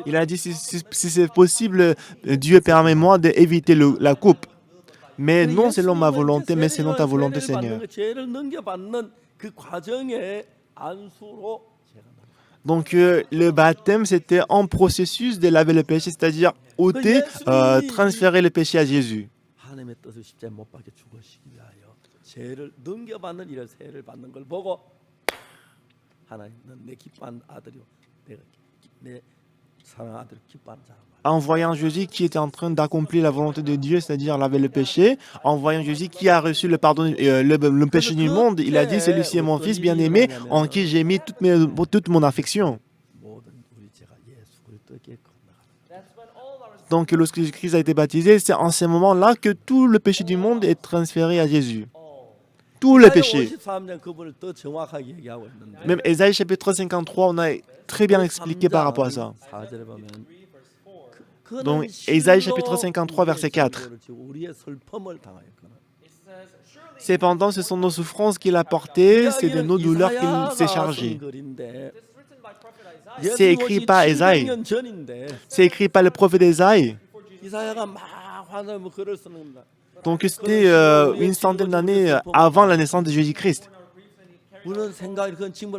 Il a dit, si c'est possible, Dieu permet-moi d'éviter la coupe. Mais non selon ma volonté, mais selon ta volonté, Seigneur. Donc le baptême, c'était un processus de laver le péché, c'est-à-dire ôter, transférer le péché à Jésus. 하나님의 뜻을 십자가에 못 박혀 죽으시기 위하여 죄를 넘겨받는 이런 세를 받는 걸 보고 하나님 넌 내 기뻐하는 아들이요 내 사랑하는 아들 기뻐하는 자라. En voyant Jésus qui était en train d'accomplir la volonté de Dieu, c'est-à-dire laver le péché, en voyant Jésus qui a reçu le pardon, le péché du monde, il a dit, celui-ci est mon fils bien-aimé, en qui j'ai mis toute mon affection. Donc lorsque Jésus-Christ a été baptisé, c'est en ce moment-là que tout le péché du monde est transféré à Jésus. Tout le péché. Même Ésaïe chapitre 53, on a très bien expliqué par rapport à ça. Donc, Ésaïe chapitre 53, verset 4. Cependant, ce sont nos souffrances qu'il a portées, c'est de nos douleurs qu'il s'est chargé. C'est écrit par Ésaïe. C'est écrit par le prophète Ésaïe. Donc, c'était une centaine d'années avant la naissance de Jésus-Christ.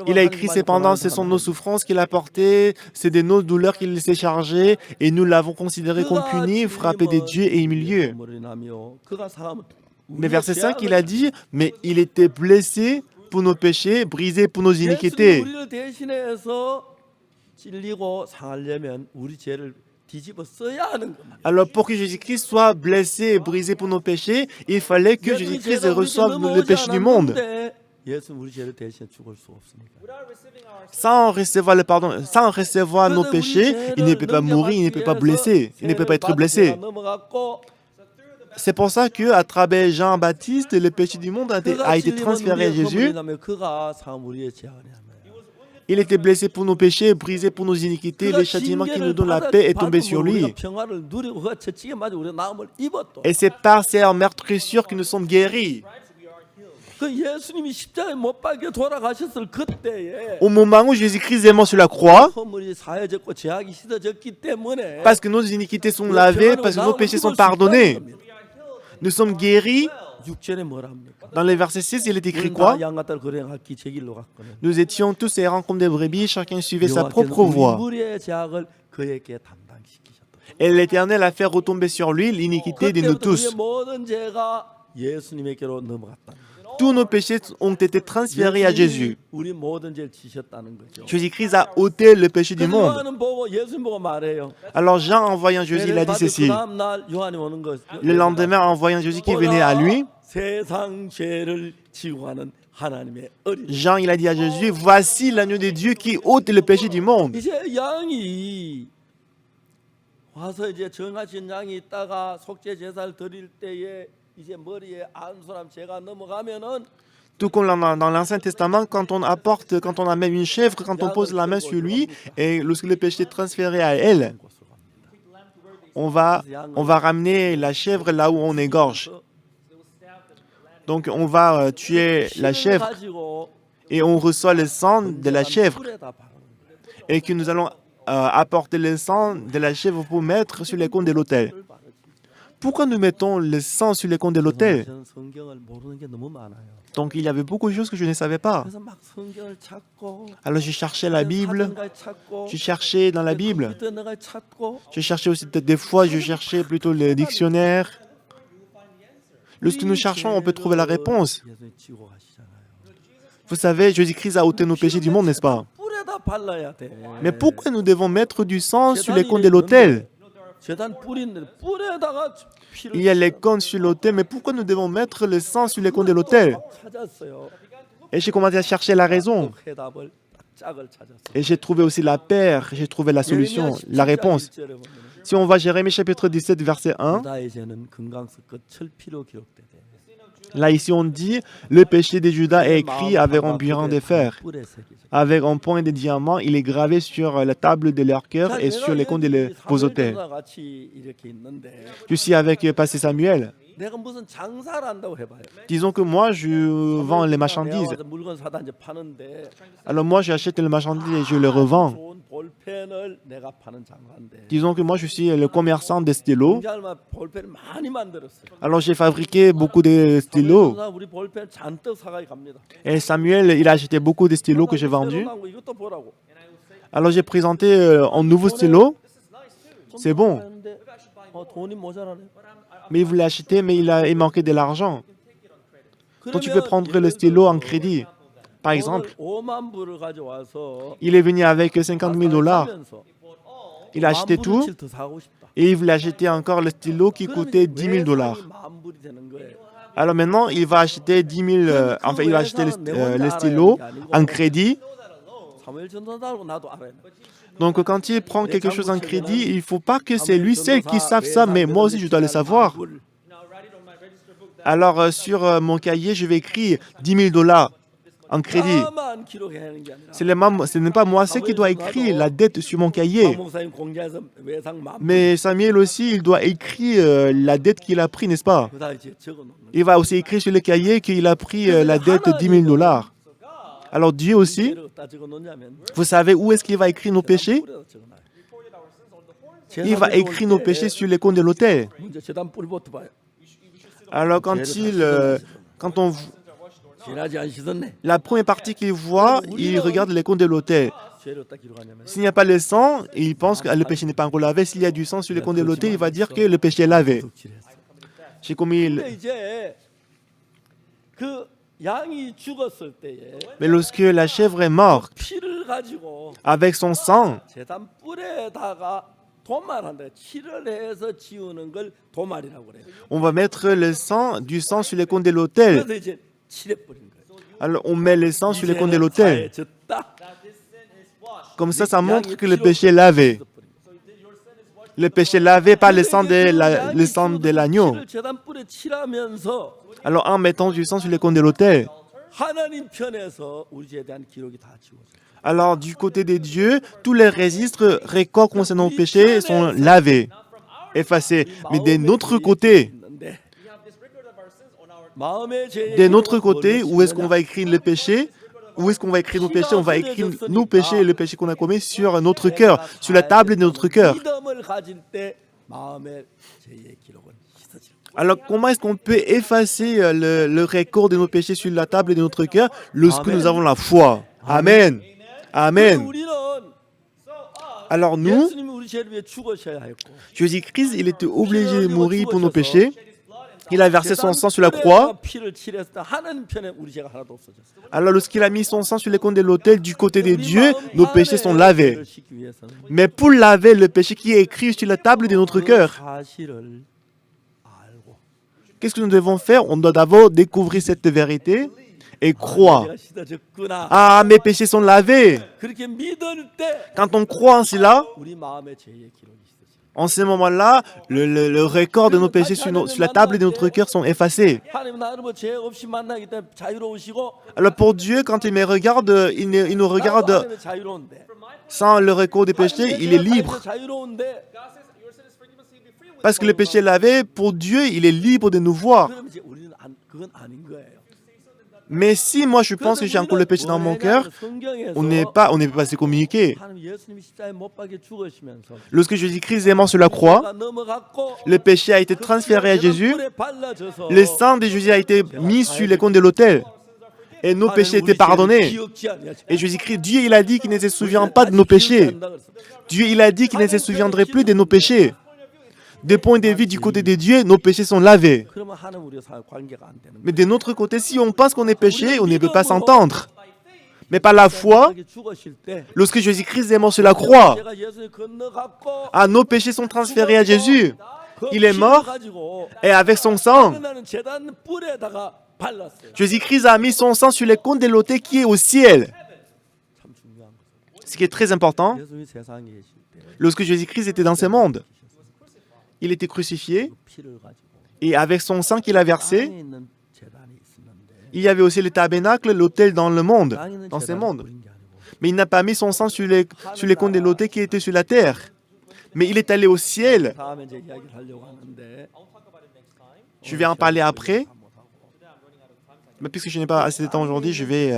Il a écrit, cependant, ce sont nos souffrances qu'il a portées, c'est de nos douleurs qu'il s'est chargé, et nous l'avons considéré comme puni, frappé des dieux et humilié. Mais verset 5, il a dit, mais il était blessé pour nos péchés, brisé pour nos iniquités. Alors pour que Jésus-Christ soit blessé et brisé pour nos péchés, il fallait que Jésus-Christ reçoive le péché du monde. Sans recevoir le pardon, sans recevoir nos péchés, il ne peut pas mourir, il ne peut pas blesser, il ne peut pas être blessé. C'est pour ça qu'à travers Jean-Baptiste, le péché du monde a été transféré à Jésus. Il était blessé pour nos péchés, brisé pour nos iniquités. Le châtiment qui nous donne la paix est tombé sur lui. Et c'est par ces meurtrissures que nous sommes guéris. Au moment où Jésus-Christ est mort sur la croix, parce que nos iniquités sont lavées, parce que nos péchés sont pardonnés, nous sommes guéris. Dans le verset 6, il est écrit quoi? Nous étions tous errants comme des brebis, chacun suivait sa propre voie. Et l'Éternel a fait retomber sur lui l'iniquité de nous tous. Tous nos péchés ont été transférés à Jésus. Jésus-Christ a ôté le péché du monde. Alors Jean, en voyant Jésus, il a dit ceci. Le lendemain, en voyant Jésus qui venait à lui, Jean, il a dit à Jésus, voici l'agneau de Dieu qui ôte le péché du monde. Tout comme dans l'Ancien Testament, quand on amène une chèvre, quand on pose la main sur lui, et lorsque le péché est transféré à elle, on va ramener la chèvre là où on égorge. Donc on va tuer la chèvre et on reçoit le sang de la chèvre. Et que nous allons apporter le sang de la chèvre pour mettre sur les cônes de l'autel. Pourquoi nous mettons le sang sur les cônes de l'autel? Donc il y avait beaucoup de choses que je ne savais pas. Alors je cherchais la Bible, je cherchais dans la Bible. Je cherchais aussi des fois, je cherchais plutôt le dictionnaire. Lorsque nous cherchons, on peut trouver la réponse. Vous savez, Jésus-Christ a ôté nos péchés du monde, n'est-ce pas? Mais pourquoi nous devons mettre du sang sur les cônes de l'autel? 제단 뿌리인데 뿔에다가 피를 Il y a les cônes sur l'autel, mais pourquoi nous devons mettre le sang sur les cônes de l'autel? 찾았어요. Et j'ai commencé à chercher la raison. 해답을 딱 짝을 찾았어요. Et j'ai trouvé aussi la paire, j'ai trouvé la solution, la réponse. Si on va à Jérémie chapitre 17, verset 1, 유다의 죄는 금강석 끝 철피로 기록되대. là ici on dit, le péché de Judas est écrit avec un burin de fer. 뿔에 새기죠. Avec un point de diamant, il est gravé sur la table de leur cœur et sur les cônes de vos autels. 같이 이렇게 있는데 Je suis avec Pasteur Samuel. 내가 무슨 장사를 한다고 해봐요. Disons que moi, je vends les marchandises. 내가 와서 물건 사다 이제 파는데 Alors moi, j'achète les marchandises et je les revends. 좋은 볼펜을 내가 파는 장사인데 Disons que moi, je suis le commerçant de stylos. 공장만 볼펜을 많이 만들었어요. Alors j'ai fabriqué beaucoup de stylos. 전사 우리 볼펜 잔뜩 사가지 갑니다. Et Samuel, il a acheté beaucoup de stylos que j'ai vendus. 새로 나온 거 이것도 보라고. Alors j'ai présenté un nouveau stylo. C'est bon. 하는데, 돈이 모자라네. Mais il voulait acheter, mais il manquait de l'argent. Donc tu peux prendre le stylo en crédit. Par exemple, 5만 불을 가져와서 il est venu avec 50 000 $. Il a acheté tout 더 사고 싶다. et il voulait acheter encore le stylo qui coûtait 10 000 $. 만 불이 되는 거예요. Alors maintenant, il va acheter 10 000, enfin il va acheter le stylo en crédit. 사무엘 전도사하고 나도 알아요. Donc quand il prend quelque chose en crédit, il ne faut pas que c'est lui seul qui sache ça, mais moi aussi je dois le savoir. Alors sur mon cahier, je vais écrire 10 000 $ en crédit. 나만 기록해내는 게 아니라 Ce n'est pas moi seul qui dois écrire la dette sur mon cahier. 목사님 공개해서 외상 만 불. Mais Samuel aussi, il doit écrire la dette qu'il a prise, n'est-ce pas? 그다 이제 적어놓는 거예요. Il va aussi écrire sur le cahier qu'il a pris la dette de 10 000 $. Alors Dieu aussi, 죄를 어디다 적어놓냐면 vous savez où est-ce qu'il va écrire nos péchés? 뿔에다 적어놔요. Il va écrire nos péchés sur les cônes de l'autel. 먼저 제단 뿔부터 봐요. Alors quand on 지나지 안 씻었네. la première partie qu'il voit, il regarde les cônes de l'autel. 죄를 어디다 기록하냐면 S'il n'y a pas le sang, il pense que le péché n'est pas encore lavé. S'il y a du sang sur les cônes de l'autel, il va dire que le péché est lavé. 덕질했어. J'ai commis. 근데 이제 그 양이 죽었을 때에 Mais lorsque la chèvre est morte, 피를 가지고 avec son sang, 제단 뿔에다가 도말한다. 칠을 해서 지우는 걸 도말이라고 그래요. on va mettre du sang sur les cônes de l'autel. 그래서 이제 칠해 버린 거예요. Alors on met le sang sur les cônes de l'autel. 졌다. Comme ça montre que le péché est lavé. Le péché est lavé par le sang de l'agneau. 칠을 제단 뿔에 칠하면서 Alors en mettant du sang sur les cônes de l'autel, 하나님 편에서 우리 죄에 대한 기록이 다 지워져요. alors du côté de Dieu, tous les registres records concernant le péché sont lavés, effacés. Mais de notre côté, où est-ce qu'on va écrire le péché? Où est-ce qu'on va écrire nos péchés? On va écrire nos péchés et le péché qu'on a commis sur notre cœur, sur la table de notre cœur. 믿음을 가질 때 마음의 죄의 기록은 씻어질 거예요. Alors comment est-ce qu'on peut effacer le record de nos péchés sur la table de notre cœur lorsque nous avons la foi? Amen. Amen. 우리는 Alors nous, 예수님이 우리 죄를 위해 죽으셔야 했고 Jésus-Christ, il était obligé de mourir pour nos péchés. Il a versé son sang sur la croix. 피를 칠했을 때 하나님 편에 우리 죄가 하나도 없어졌어요. Alors lorsqu'il a mis son sang sur les cônes de l'autel du côté de Dieu, nos péchés sont lavés. Mais pour laver le péché qui est écrit sur la table de notre cœur, 사실을 알고 qu'est-ce que nous devons faire? On doit d'abord découvrir cette vérité et croire. 내가 씻어졌구나. Ah, mes péchés sont lavés. 그렇게 믿을 때 Quand on croit en cela, 우리 마음의 죄의 기록이 있어요. en ce moment-là, le record de nos péchés sur la table de notre cœur sont effacés. 하나님 나를 뭐 죄 없이 만나기 때문에 자유로우시고 Alors pour Dieu, quand il me regarde, il nous 나도 regarde 하나님의 자유로운데 sans le record des péchés, il est libre. 자유로운데 Parce que le péché est lavé, pour Dieu, il est libre de nous voir. 그럼 이제 우리는 그건 아닌 거예요. Mais si moi je pense que j'ai encore le péché dans mon cœur, on ne peut pas se communiquer. 하나님 예수님이 십자가에 못 박혀 죽으시면서 Lorsque Jésus-Christ est mort sur la croix, 넘어갔고 le péché a été transféré à Jésus, 뿔에 발라져서 le sang de Jésus a été mis sur les cônes de l'autel, et nos péchés étaient pardonnés. 기억지 아니하시고 Et Jésus-Christ, Dieu, il a dit qu'il ne se souvient pas de nos péchés. Dieu, il a dit qu'il ne se souviendrait plus de nos péchés. Des points de vue du côté de Dieu, nos péchés sont lavés. 그러면 하나님 우리와 관계가 안 되는 거예요. Mais de notre côté, si on pense qu'on est péché, on ne peut pas s'entendre. Mais par la foi, 십자가에 죽으실 때 lorsque Jésus-Christ est mort sur la croix, 제가 예수님 건너갔고 nos péchés sont transférés à Jésus. 그 Il est 피를 mort 가지고 et avec son sang, 나는 제단 뿔에다가 발랐어요. Jésus-Christ a mis son sang sur les cônes de l'autel qui est au ciel. 참 중요한 거죠. Ce qui est très important, 예수님이 세상에 계실 때 lorsque Jésus-Christ était dans ce monde, il était crucifié 그 피를 가지고 et avec son sang qu'il a versé, 땅에 있는 제단이 있었는데 il y avait aussi le tabernacle, l'autel dans le monde, 땅에 있는 dans ce 제단을 monde. 뿌린 게 아니고 Mais il n'a pas mis son sang sur les cônes de l'autel qui était sur la terre. Mais il est allé au ciel. 다음에 이제 이야기를 하려고 하는데 Je vais en parler après. Mais puisque je n'ai pas assez de temps aujourd'hui, je vais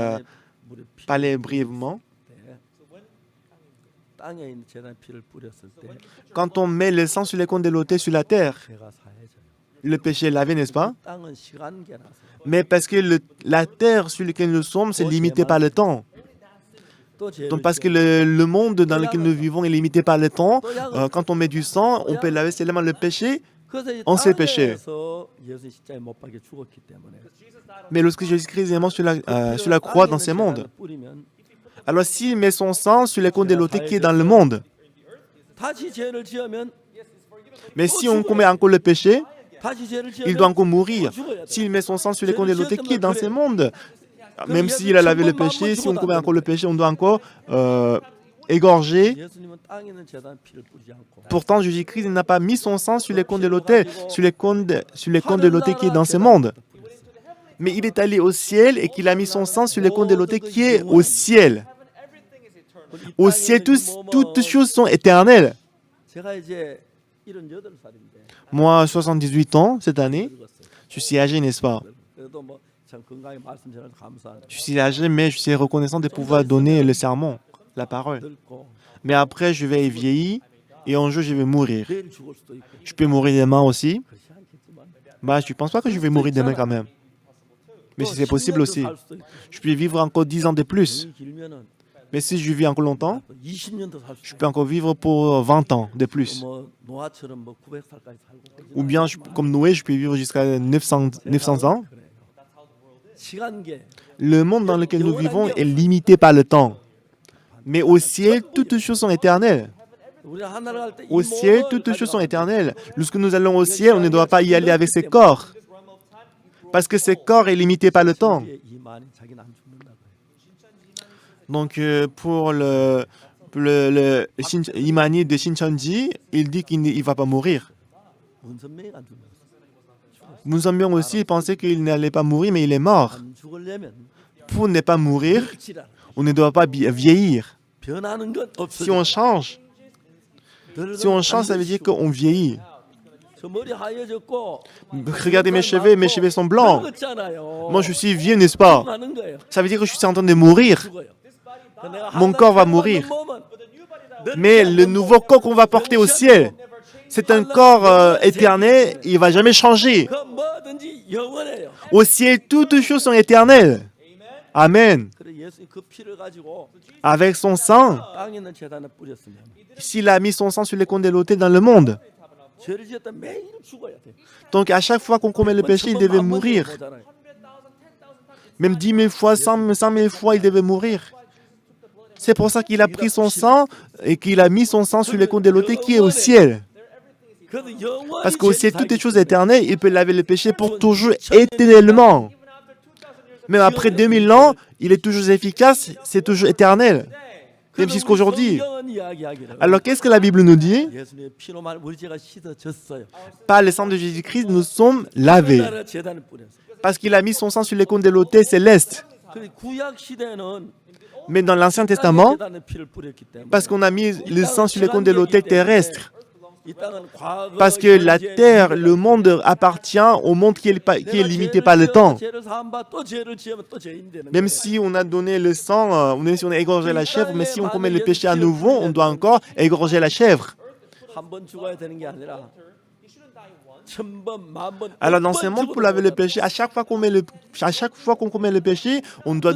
parler brièvement. 땅에 있는 제단에 피를 뿌렸을 때 Quand on met le sang sur les cônes de l'autel sur la terre, 죄가 사해져요. le péché est lavé, n'est-ce pas? 땅은 시간계라서 Mais parce que la terre sur laquelle nous sommes, c'est limité par le temps. 또 죄를 Donc parce que le monde dans lequel nous vivons est limité par le temps, quand on met du sang, on peut laver seulement le péché. 그래서 이 on sait pécher. 땅에서 예수님 십자가에 못 박혀 죽었기 때문에 Mais lorsque Jésus-Christ est mort sur la croix dans ce monde, 뿌리면 alors s'il met son sang sur les cônes de l'autel qui est dans le monde, 다시 죄를 지으면 mais si on commet encore le péché, 다시 죄를 il doit 지으면 encore mourir. 죽어야 돼. S'il met son sang sur les cônes de l'autel qui est dans ce monde, même s'il a lavé le péché, si on commet encore le péché, on doit encore égorger. 예수님은 땅에 있는 제단에 피를 뿌리지 않고 Pourtant, Jésus-Christ il n'a pas mis son sang sur les cônes de l'autel, sur les cônes de l'autel qui est dans ce monde. Mais il est allé au ciel et qu'il a mis son sang sur les cônes de l'autel qui est au ciel. Au ciel, toutes choses sont éternelles. 제가 이제 78살인데 Moi, 78 ans cette année, je suis âgé, n'est-ce pas? 그래도 뭐참 건강히 말씀 전해서 감사하네. Je suis âgé, mais je suis reconnaissant de pouvoir donner le sermon, la parole. 늙고 Mais après, je vais vieillir et un jour, je vais mourir. 내일 죽을 수도 있고 Je peux mourir demain aussi. 그렇지 않겠지만 Bah, je ne pense pas que je vais mourir demain quand même. Mais si c'est possible aussi. Je peux vivre encore 10 ans de plus. 길면은 Mais si je vis encore longtemps, 20년도 살 je 수 peux encore vivre pour 20 ans de plus. 뭐 노아처럼 뭐 900살까지 살고 Ou bien, comme Noé, je peux vivre jusqu'à 900 ans. 시간계 Le monde dans lequel nous vivons est limité par le temps. Mais au ciel, toutes choses sont éternelles. 우리 하나를 갈 때 Au ciel, toutes choses sont éternelles. Lorsque nous allons au ciel, on ne doit pas y aller avec ses corps. Parce que ce corps est limité par le temps. 이만이 자기는 안 죽는다고요. Donc, pour le Imani de Shincheonji, il dit qu'il ne va pas mourir. 문선명이 안 죽는 Munsambyong aussi pensait qu'il n'allait pas mourir, mais il est mort. 안 죽으려면 Pour ne pas mourir, 늙지라. on ne doit pas vieillir. 변하는 건 없어. Si on change, ça veut dire qu'on vieillit. 저 머리 하얘졌고 Regardez mes cheveux sont blancs. 늙었잖아요. Moi, je suis vieux, n'est-ce pas? 하는 거예요. Ça veut dire que je suis en train de mourir. 죽어요. 내가 Mon corps va mourir. 몸은 Mais le nouveau corps qu'on va porter au ciel, c'est un corps éternel, il ne va jamais changer. 그 뭐든지 영원해요. Au ciel, toutes choses sont éternelles. Amen. 그래 예수님 그 피를 가지고 Avec son sang, 땅에 있는 재단에 뿌렸으면 s'il a mis son sang sur les cônes de l'autel dans le monde, 죄를 지었다 매일 죽어야 돼. donc à chaque fois qu'on commet le péché, il devait mourir. Même 10 000 fois, 100 000 fois, il devait mourir. C'est pour ça qu'il a pris son sang et qu'il a mis son sang sur les cônes de l'autel qui est au ciel. Parce qu'au ciel, toutes les choses éternelles, il peut laver le péché pour toujours, éternellement. Même après 2000 ans, il est toujours efficace, c'est toujours éternel. Même jusqu'aujourd'hui. Alors qu'est-ce que la Bible nous dit? 예수님의 피로만 우리 죄가 씻어졌어요. Par le sang de Jésus-Christ, nous sommes lavés. 나라 재단에 뿌렸어요. Parce qu'il a mis son sang sur les cônes de l'autel céleste. 근데 구약 시대는 Mais dans l'Ancien Testament, 재단에 피를 뿌렸기 때문에 parce qu'on a mis le sang sur les cônes de l'autel terrestre. 이 땅은 과거 Parce que la terre, le monde appartient au monde qui est limité par le temps. 죄를 사함받 또 죄를 지으면 또 죄인 되는 Même si on a donné le sang, même si on a égorgé la chèvre, mais si on commet le péché à nouveau, on doit encore égorger la chèvre. 한번 죽어야 되는 게 아니라 1000번, 10,000번. Alors dans ce monde, pour laver le péché, à chaque fois qu'on commet le péché, on doit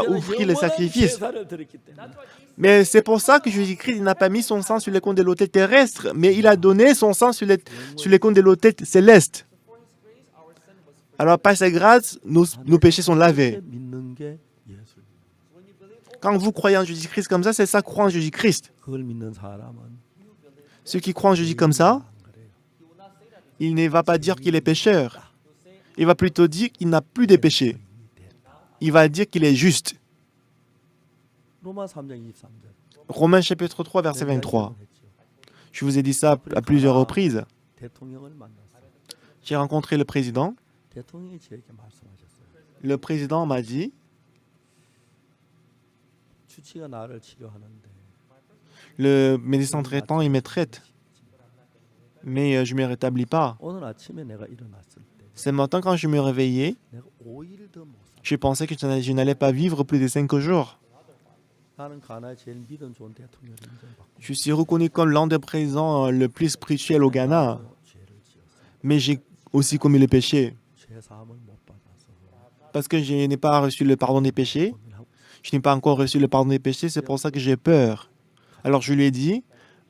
offrir le sacrifice. Mais c'est pour ça que Jésus-Christ n'a pas mis son sang sur les cônes de l'autel terrestre, mais il a donné son sang sur les cônes de l'autel céleste. Alors par sa grâce, nos péchés sont lavés. 믿는 게 예수. Quand vous croyez en Jésus-Christ comme ça, c'est ça, croire en Jésus-Christ. 그걸 믿는 사람은 Ceux qui croient en Jésus comme ça, 안 그래요. il ne va pas dire qu'il est pécheur. Il va plutôt dire qu'il n'a plus de péché. Il va dire qu'il est juste. 로마 3장 23절. Romains chapitre 3, verset 23. Je vous ai dit ça à plusieurs reprises. 대통령을 만났어요. J'ai rencontré le président. 대통령이 저에게 말씀하셨어요. Le président m'a dit, 주치가 나를 치료하는데 le médecin traitant, il me traite. Mais je ne me rétablis pas. 오늘 아침에 내가 일어났을 때 Ce matin, quand je me réveillais, 내가 5일 더 못 살. je pensais que je n'allais pas vivre plus de 5 jours. 나는 가나에 제일 믿음 좋은 대통령을 인정받고 Je suis reconnu comme l'un des présidents le plus spirituel au Ghana. 죄를 지었어요. Mais j'ai aussi commis le péché. 죄 사함을 못 받아서 Parce que je n'ai pas reçu le pardon des péchés. 고민하고 Je n'ai pas encore reçu le pardon des péchés, c'est pour ça que j'ai peur. Alors je lui ai dit,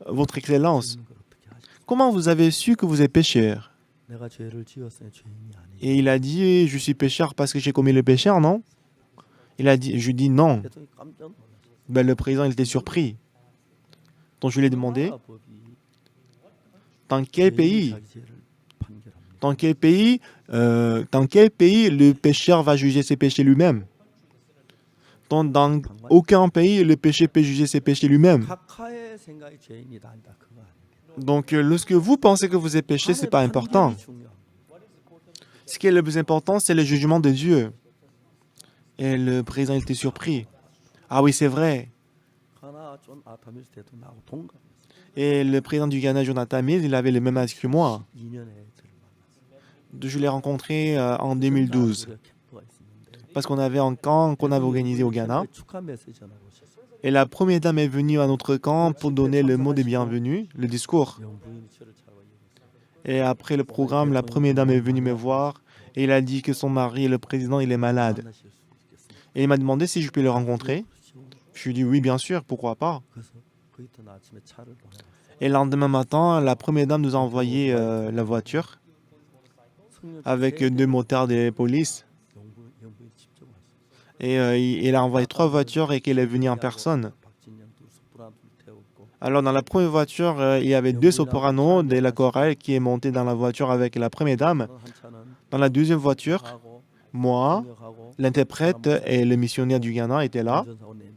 Votre Excellence, 있는 걸 어떻게 하시겠어요? comment vous avez su que vous êtes pécheur? 내가 죄를 지었으니 죄인이 아니에요. Et il a dit, je suis pécheur parce que j'ai commis le péché, non? Il a dit, je dis non. 대통령이 깜짝 놀랐어요. Ben, le président il était surpris. Donc je lui ai demandé, 나라 법이 dans quel 죄인이 pays, 자기 죄를 판결합니다. dans quel pays le pécheur va juger ses péchés lui-même? Dans aucun pays, le péché peut juger ses péchés lui-même. 각하의 생각이 죄인이다 아니다 그거 아니에요. Donc, lorsque vous pensez que vous êtes péché, ce n'est pas important. 판결이 중요합니다. Ce qui est le plus important, c'est le jugement de Dieu. Et le président il était surpris. Ah oui, c'est vrai. 가나 존 아타밀스 대통령하고 동갑이었어요. Et le président du Ghana, Jonathan Mills, il avait le même âge que moi. 2년에 저를 만났어요. Je l'ai rencontré en 2012. 우리가 캠프가 있었는데 Parce qu'on avait un camp qu'on avait organisé au Ghana. 축하 메시지 전하고 오셨어요. Et la première dame est venue à notre camp pour donner le mot de bienvenue, le discours. 영부인이 저를 차고 얘기했어요. Et après le programme, la première dame est venue me voir et il a dit que son mari, le président, il est malade. 만나실 수 있겠습니까? Et il m'a demandé si je peux le rencontrer. 그렇죠. Je lui ai dit oui, bien sûr, pourquoi pas. 그래서 그 이튿날 아침에 차를 보내왔어요. Et le lendemain matin, la première dame nous a envoyé la voiture 성령 avec 세 2 motards de police. 영부인이 직접 왔어요. Et il a envoyé 3 voitures et qu'elle est venue en personne. 박진영 둘 소프라노 둘 태웠고 Alors dans la première voiture, il y avait 2 sopranos de la chorale qui est monté dans la voiture avec la première dame. 한 차는 Dans la deuxième voiture, 하고 moi, 통역하고 l'interprète et le missionnaire du Ghana étaient là. 운전사고 4명.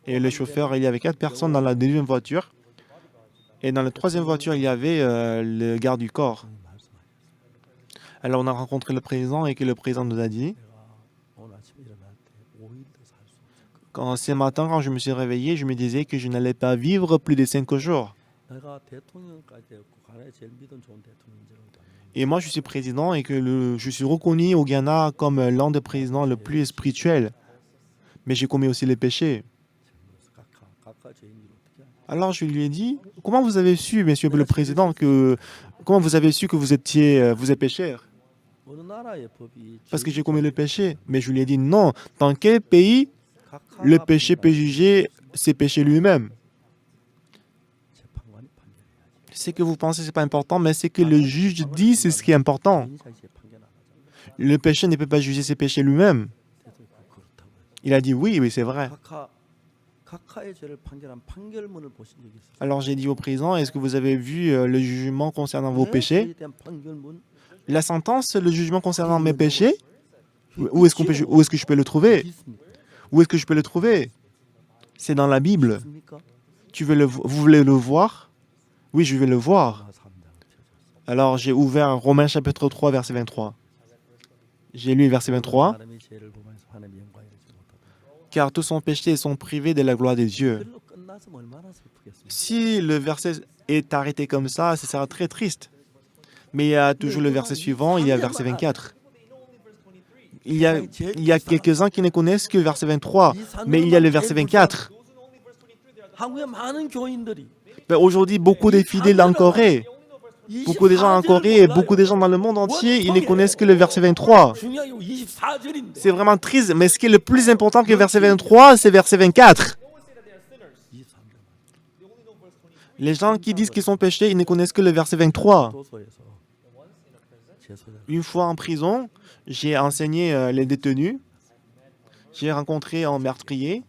Et le chauffeur, il y avait 4 personnes dans la deuxième voiture. Et dans la troisième voiture, il y avait le garde du corps. 말씀하셨어요. Alors on a rencontré le président et que le président nous a dit, 내가 오늘 아침에 일어날 때 5일 더 살 수 없을 것. ce matin, quand je me suis réveillé, je me disais que je n'allais pas vivre plus de 5 jours. 내가 대통령까지 되었고 가나에 제일 믿음 좋은 대통령제를 받는 Et moi, je suis président et que je suis reconnu au Ghana comme l'un des présidents le plus spirituel. Mais j'ai commis aussi les péchés. 각하 죄인을 어떻게 하냐? Alors je lui ai dit, comment vous avez su, monsieur le président, comment vous avez su que vous êtes pécheur? 어느 나라의 법이 Parce que j'ai commis le péché. Mais je lui ai dit, non, dans quel pays le péché peut juger ses péchés lui-même? 재판관이 판결해야지. Ce que vous pensez, c'est pas important, mais ce que le juge dit, c'est ce qui est important. 개인 자기 재판결 안 하잖아. Le péché ne peut pas juger ses péchés lui-même. 그래서 그렇다고 해서 Il a dit, oui, oui, c'est vrai. 각하의 죄를 판결한 판결문을 보신 적이 있어요. Alors j'ai dit au président, est-ce que vous avez vu le jugement concernant vos péchés? 죄에 대한 판결문 La sentence, le jugement concernant mes péchés? Où est-ce que je peux le trouver? 있습니까? Où est-ce que je peux le trouver? C'est dans la Bible. 있습니까? Vous voulez le voir? Oui, je vais le voir. 로마 3장을 펴줬어요. Alors j'ai ouvert Romains chapitre 3, verset 23. J'ai lu verset 23. 사람이 죄를 범해서 하나님의 영광에 이르지 못하다. Car tous sont péchés et sont privés de la gloire de Dieu. 글로 끝났으면 얼마나 슬프겠습니까? Si le verset est arrêté comme ça, ce sera très triste. Mais il y a toujours le verset suivant, il y a verset 24. Il y a quelques-uns qui ne connaissent que verset 23, mais il y a le verset 24. 한국의 많은 교인들이 Ben, aujourd'hui, beaucoup de fidèles en Corée, beaucoup de gens en Corée et beaucoup de gens dans le monde entier, ils ne connaissent que le verset 23. 중요한 게 24절인데 C'est vraiment triste, mais ce qui est le plus important que verset 23, c'est verset 24. 23절 Les gens qui disent qu'ils sont péchés, ils ne connaissent que le verset 23. 도서에서 제소자 Une fois en prison, j'ai enseigné les détenus J'ai rencontré un meurtrier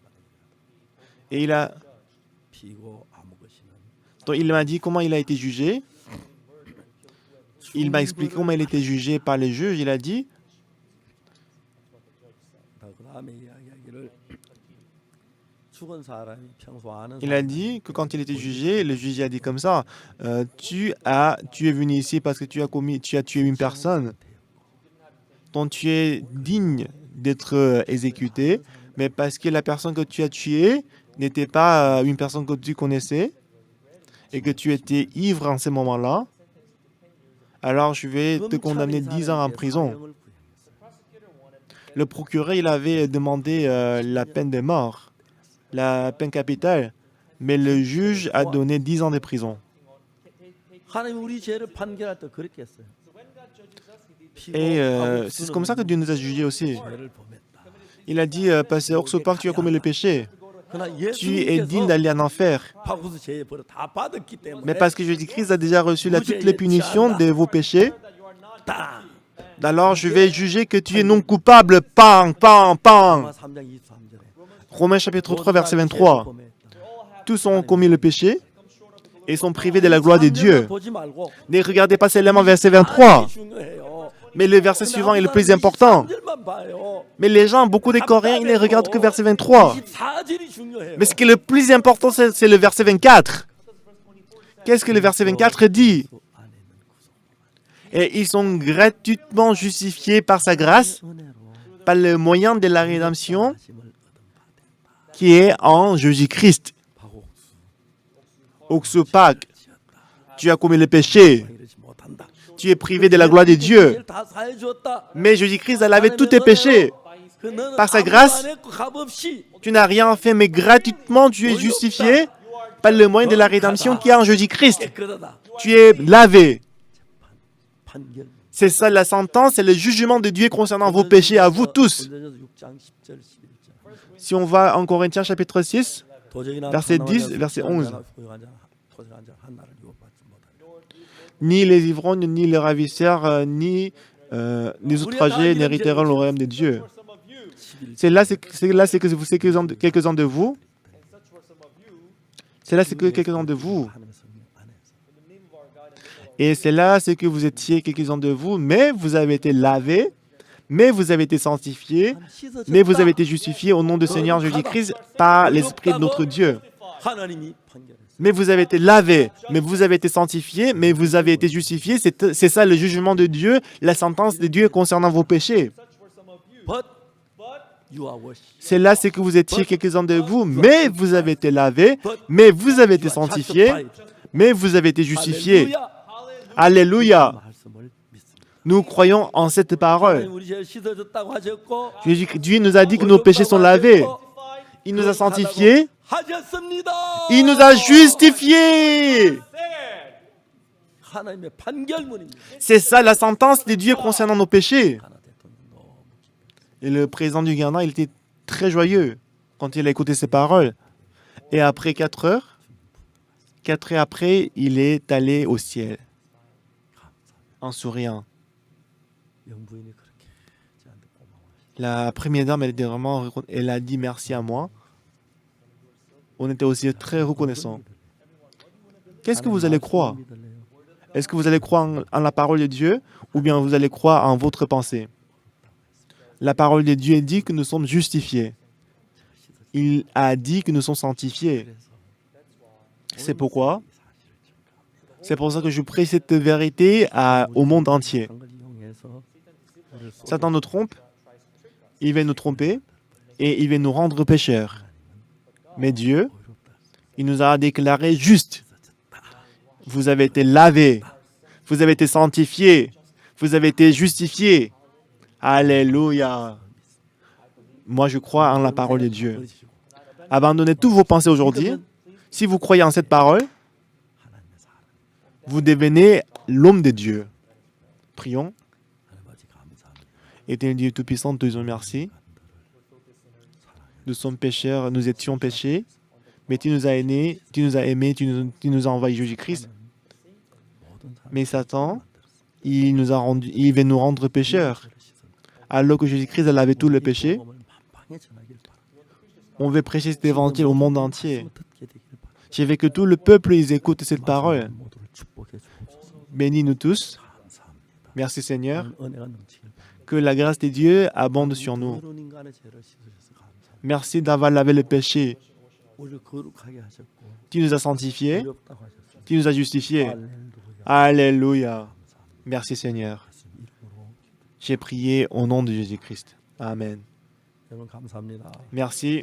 et 피고 아무 것이는 donc il m'a dit comment il a été jugé. Il m'a expliqué comment il a été jugé par les juges. Il a dit, 그다음에 이야기를 죽은 사람이 평소 아는 il a dit que quand il était jugé, le juge a dit comme ça, tu es venu ici parce que tu as tué une personne, dont tu es digne d'être exécuté, mais parce que la personne que tu as tuée n'était pas une personne que tu connaissais et que tu étais ivre en ce moment-là, alors je vais te condamner 10 ans en prison. Le procureur, il avait demandé la peine de mort, la peine capitale, mais le juge a donné 10 ans de prison. 하나님 우리 죄를 판결할 때 그렇게 했어요. Et c'est comme ça que Dieu nous a jugés aussi. 죄를 범했다. Il a dit, pasteur Oxopak, tu as commis le péché. 그러나 Tu es digne 예수님께서 d'aller en enfer. 파구스 죄의 벌을 다 받았기 때문에 Mais parce que Jésus-Christ a déjà reçu toutes les punitions de vos péchés, 딱 alors je vais juger que tu es non coupable. Pang, pang, pang. 로마 3장 23절에 Romains chapitre 3, verset 23. Tous ont commis le péché et sont privés de la gloire de Dieu. 보지 말고 Ne regardez pas seulement verset 23, 중요해요. mais le verset suivant est le plus important. 3절만 봐요. Mais les gens, beaucoup de Coréens, ils ne regardent que verset 23. 24절이 중요해요. Mais ce qui est le plus important, c'est le verset 24. Qu'est-ce que le verset 24 dit? Et ils sont gratuitement justifiés par sa grâce, 은혜로 par le moyen de la rédemption 하심을 얻은 바 qui est en Jésus-Christ. 파국수 Oxopak, tu as commis le péché, 이러지 못한다. tu es privé de la gloire de Dieu. 다 사해 주었다. Mais Jésus-Christ a lavé tous tes péchés. 그 너는 Par sa 아무것도 grâce, 안 했고 값 없이 Tu n'as rien fait, mais gratuitement, tu es justifié par le moyen de la rédemption qui est en Jésus-Christ. 깨끗하다. Tu es lavé. 판결. C'est ça la sentence, c'est le jugement de Dieu concernant vos péchés à vous tous. 골로새서 6장 10절 11절. Si on va en Corinthiens chapitre 6, 도적이나 Verset 가난한 10, 자나 verset 수고한 11. 자나 소유한 자나 토색한 자 한 나를 유혹받지 못하리라. ni les ivrognes, ni les ravisseurs, ni les outragés n'hériteront le royaume de Dieu. 11절. C'est là, c'est que quelques-uns de vous. C'est là, c'est que quelques-uns de vous. 하나님의 성령 안에서 Et c'est là, c'est que vous étiez quelques-uns de vous, mais vous avez été lavés, mais vous avez été sanctifiés, 씻어졌다. mais vous avez été justifiés au nom du Seigneur Jésus-Christ par l'Esprit de notre Dieu. 하나님이 판결했어요. Mais vous avez été lavés, mais vous avez été sanctifiés, mais vous avez été justifiés. C'est ça le jugement de Dieu, la sentence de Dieu concernant vos péchés. But you are washed. C'est là, c'est que vous étiez quelques-uns de vous, mais vous avez été lavés, mais vous avez été sanctifiés, mais vous avez été justifiés. 할렐루야. Alléluia. 말씀을 믿습니다. Nous croyons en cette parole. 하나님 우리 죄를 씻어졌다고 하셨고 Dieu nous a dit que nos péchés sont lavés. Il nous a sanctifiés. 하셨습니다. Il nous a justifiés. 하나님의 판결문입니다. C'est ça la sentence de Dieu concernant nos péchés. 가나 대통령 너무 Et le président du Ghana, il était très joyeux quand il a écouté ces paroles. Et après 4 heures après, il est allé au ciel en souriant. 영부인이 그렇게 저한테 고마워하시고 La première dame, elle a dit merci à moi. On était aussi très reconnaissants. Qu'est-ce que vous allez croire? Est-ce que vous allez croire en la parole de Dieu ou bien vous allez croire en votre pensée? La parole de Dieu dit que nous sommes justifiés. Il a dit que nous sommes sanctifiés. C'est pourquoi? C'est pour ça que je prie cette vérité au monde entier. 걸 이용해서 우리를 Satan nous trompe, il va nous tromper et il va nous rendre pécheurs. Mais Dieu, il nous a déclarés justes. Vous avez été lavés, vous avez été sanctifiés, vous avez été justifiés. Alléluia. Moi, je crois en la parole de Dieu. 버리시고 Abandonnez tous vos pensées aujourd'hui. Si vous croyez en cette parole, 하나님의 사람 vous devenez l'homme de Dieu. Prions. 하나님 아버지 감사합니다. Éternel Dieu Tout-Puissant, nous te disons merci. Nous sommes pécheurs, nous étions péchés, mais tu nous as aimés, tu nous as envoyé Jésus-Christ. 모든 사람 Mais Satan, il veut nous rendre pécheurs. Alors que Jésus-Christ a lavé tout le péché, 복음을 땅에 전하길 바랍니다. On veut prêcher cet évangile au monde entier. 듣게 되길 바랍니다. Je veux que tout le peuple ils écoute cette parole. 모두를 축복해 주옵소서. Bénis-nous tous. 감사합니다. Merci Seigneur. 은혜가 넘치길 바랍니다. Que la grâce de Dieu abonde sur nous. 그런 인간의 죄를 씻으셔서 감사합니다. Merci d'avoir lavé le péché. 우리를 거룩하게 하셨고 Tu nous as sanctifiés. 의롭다고 하셨습니다. Tu nous as justifiés. 할렐루야. Alléluia. Merci Seigneur. 예수 이름으로 J'ai prié au nom de Jésus-Christ. Amen. 여러분 감사합니다. Merci.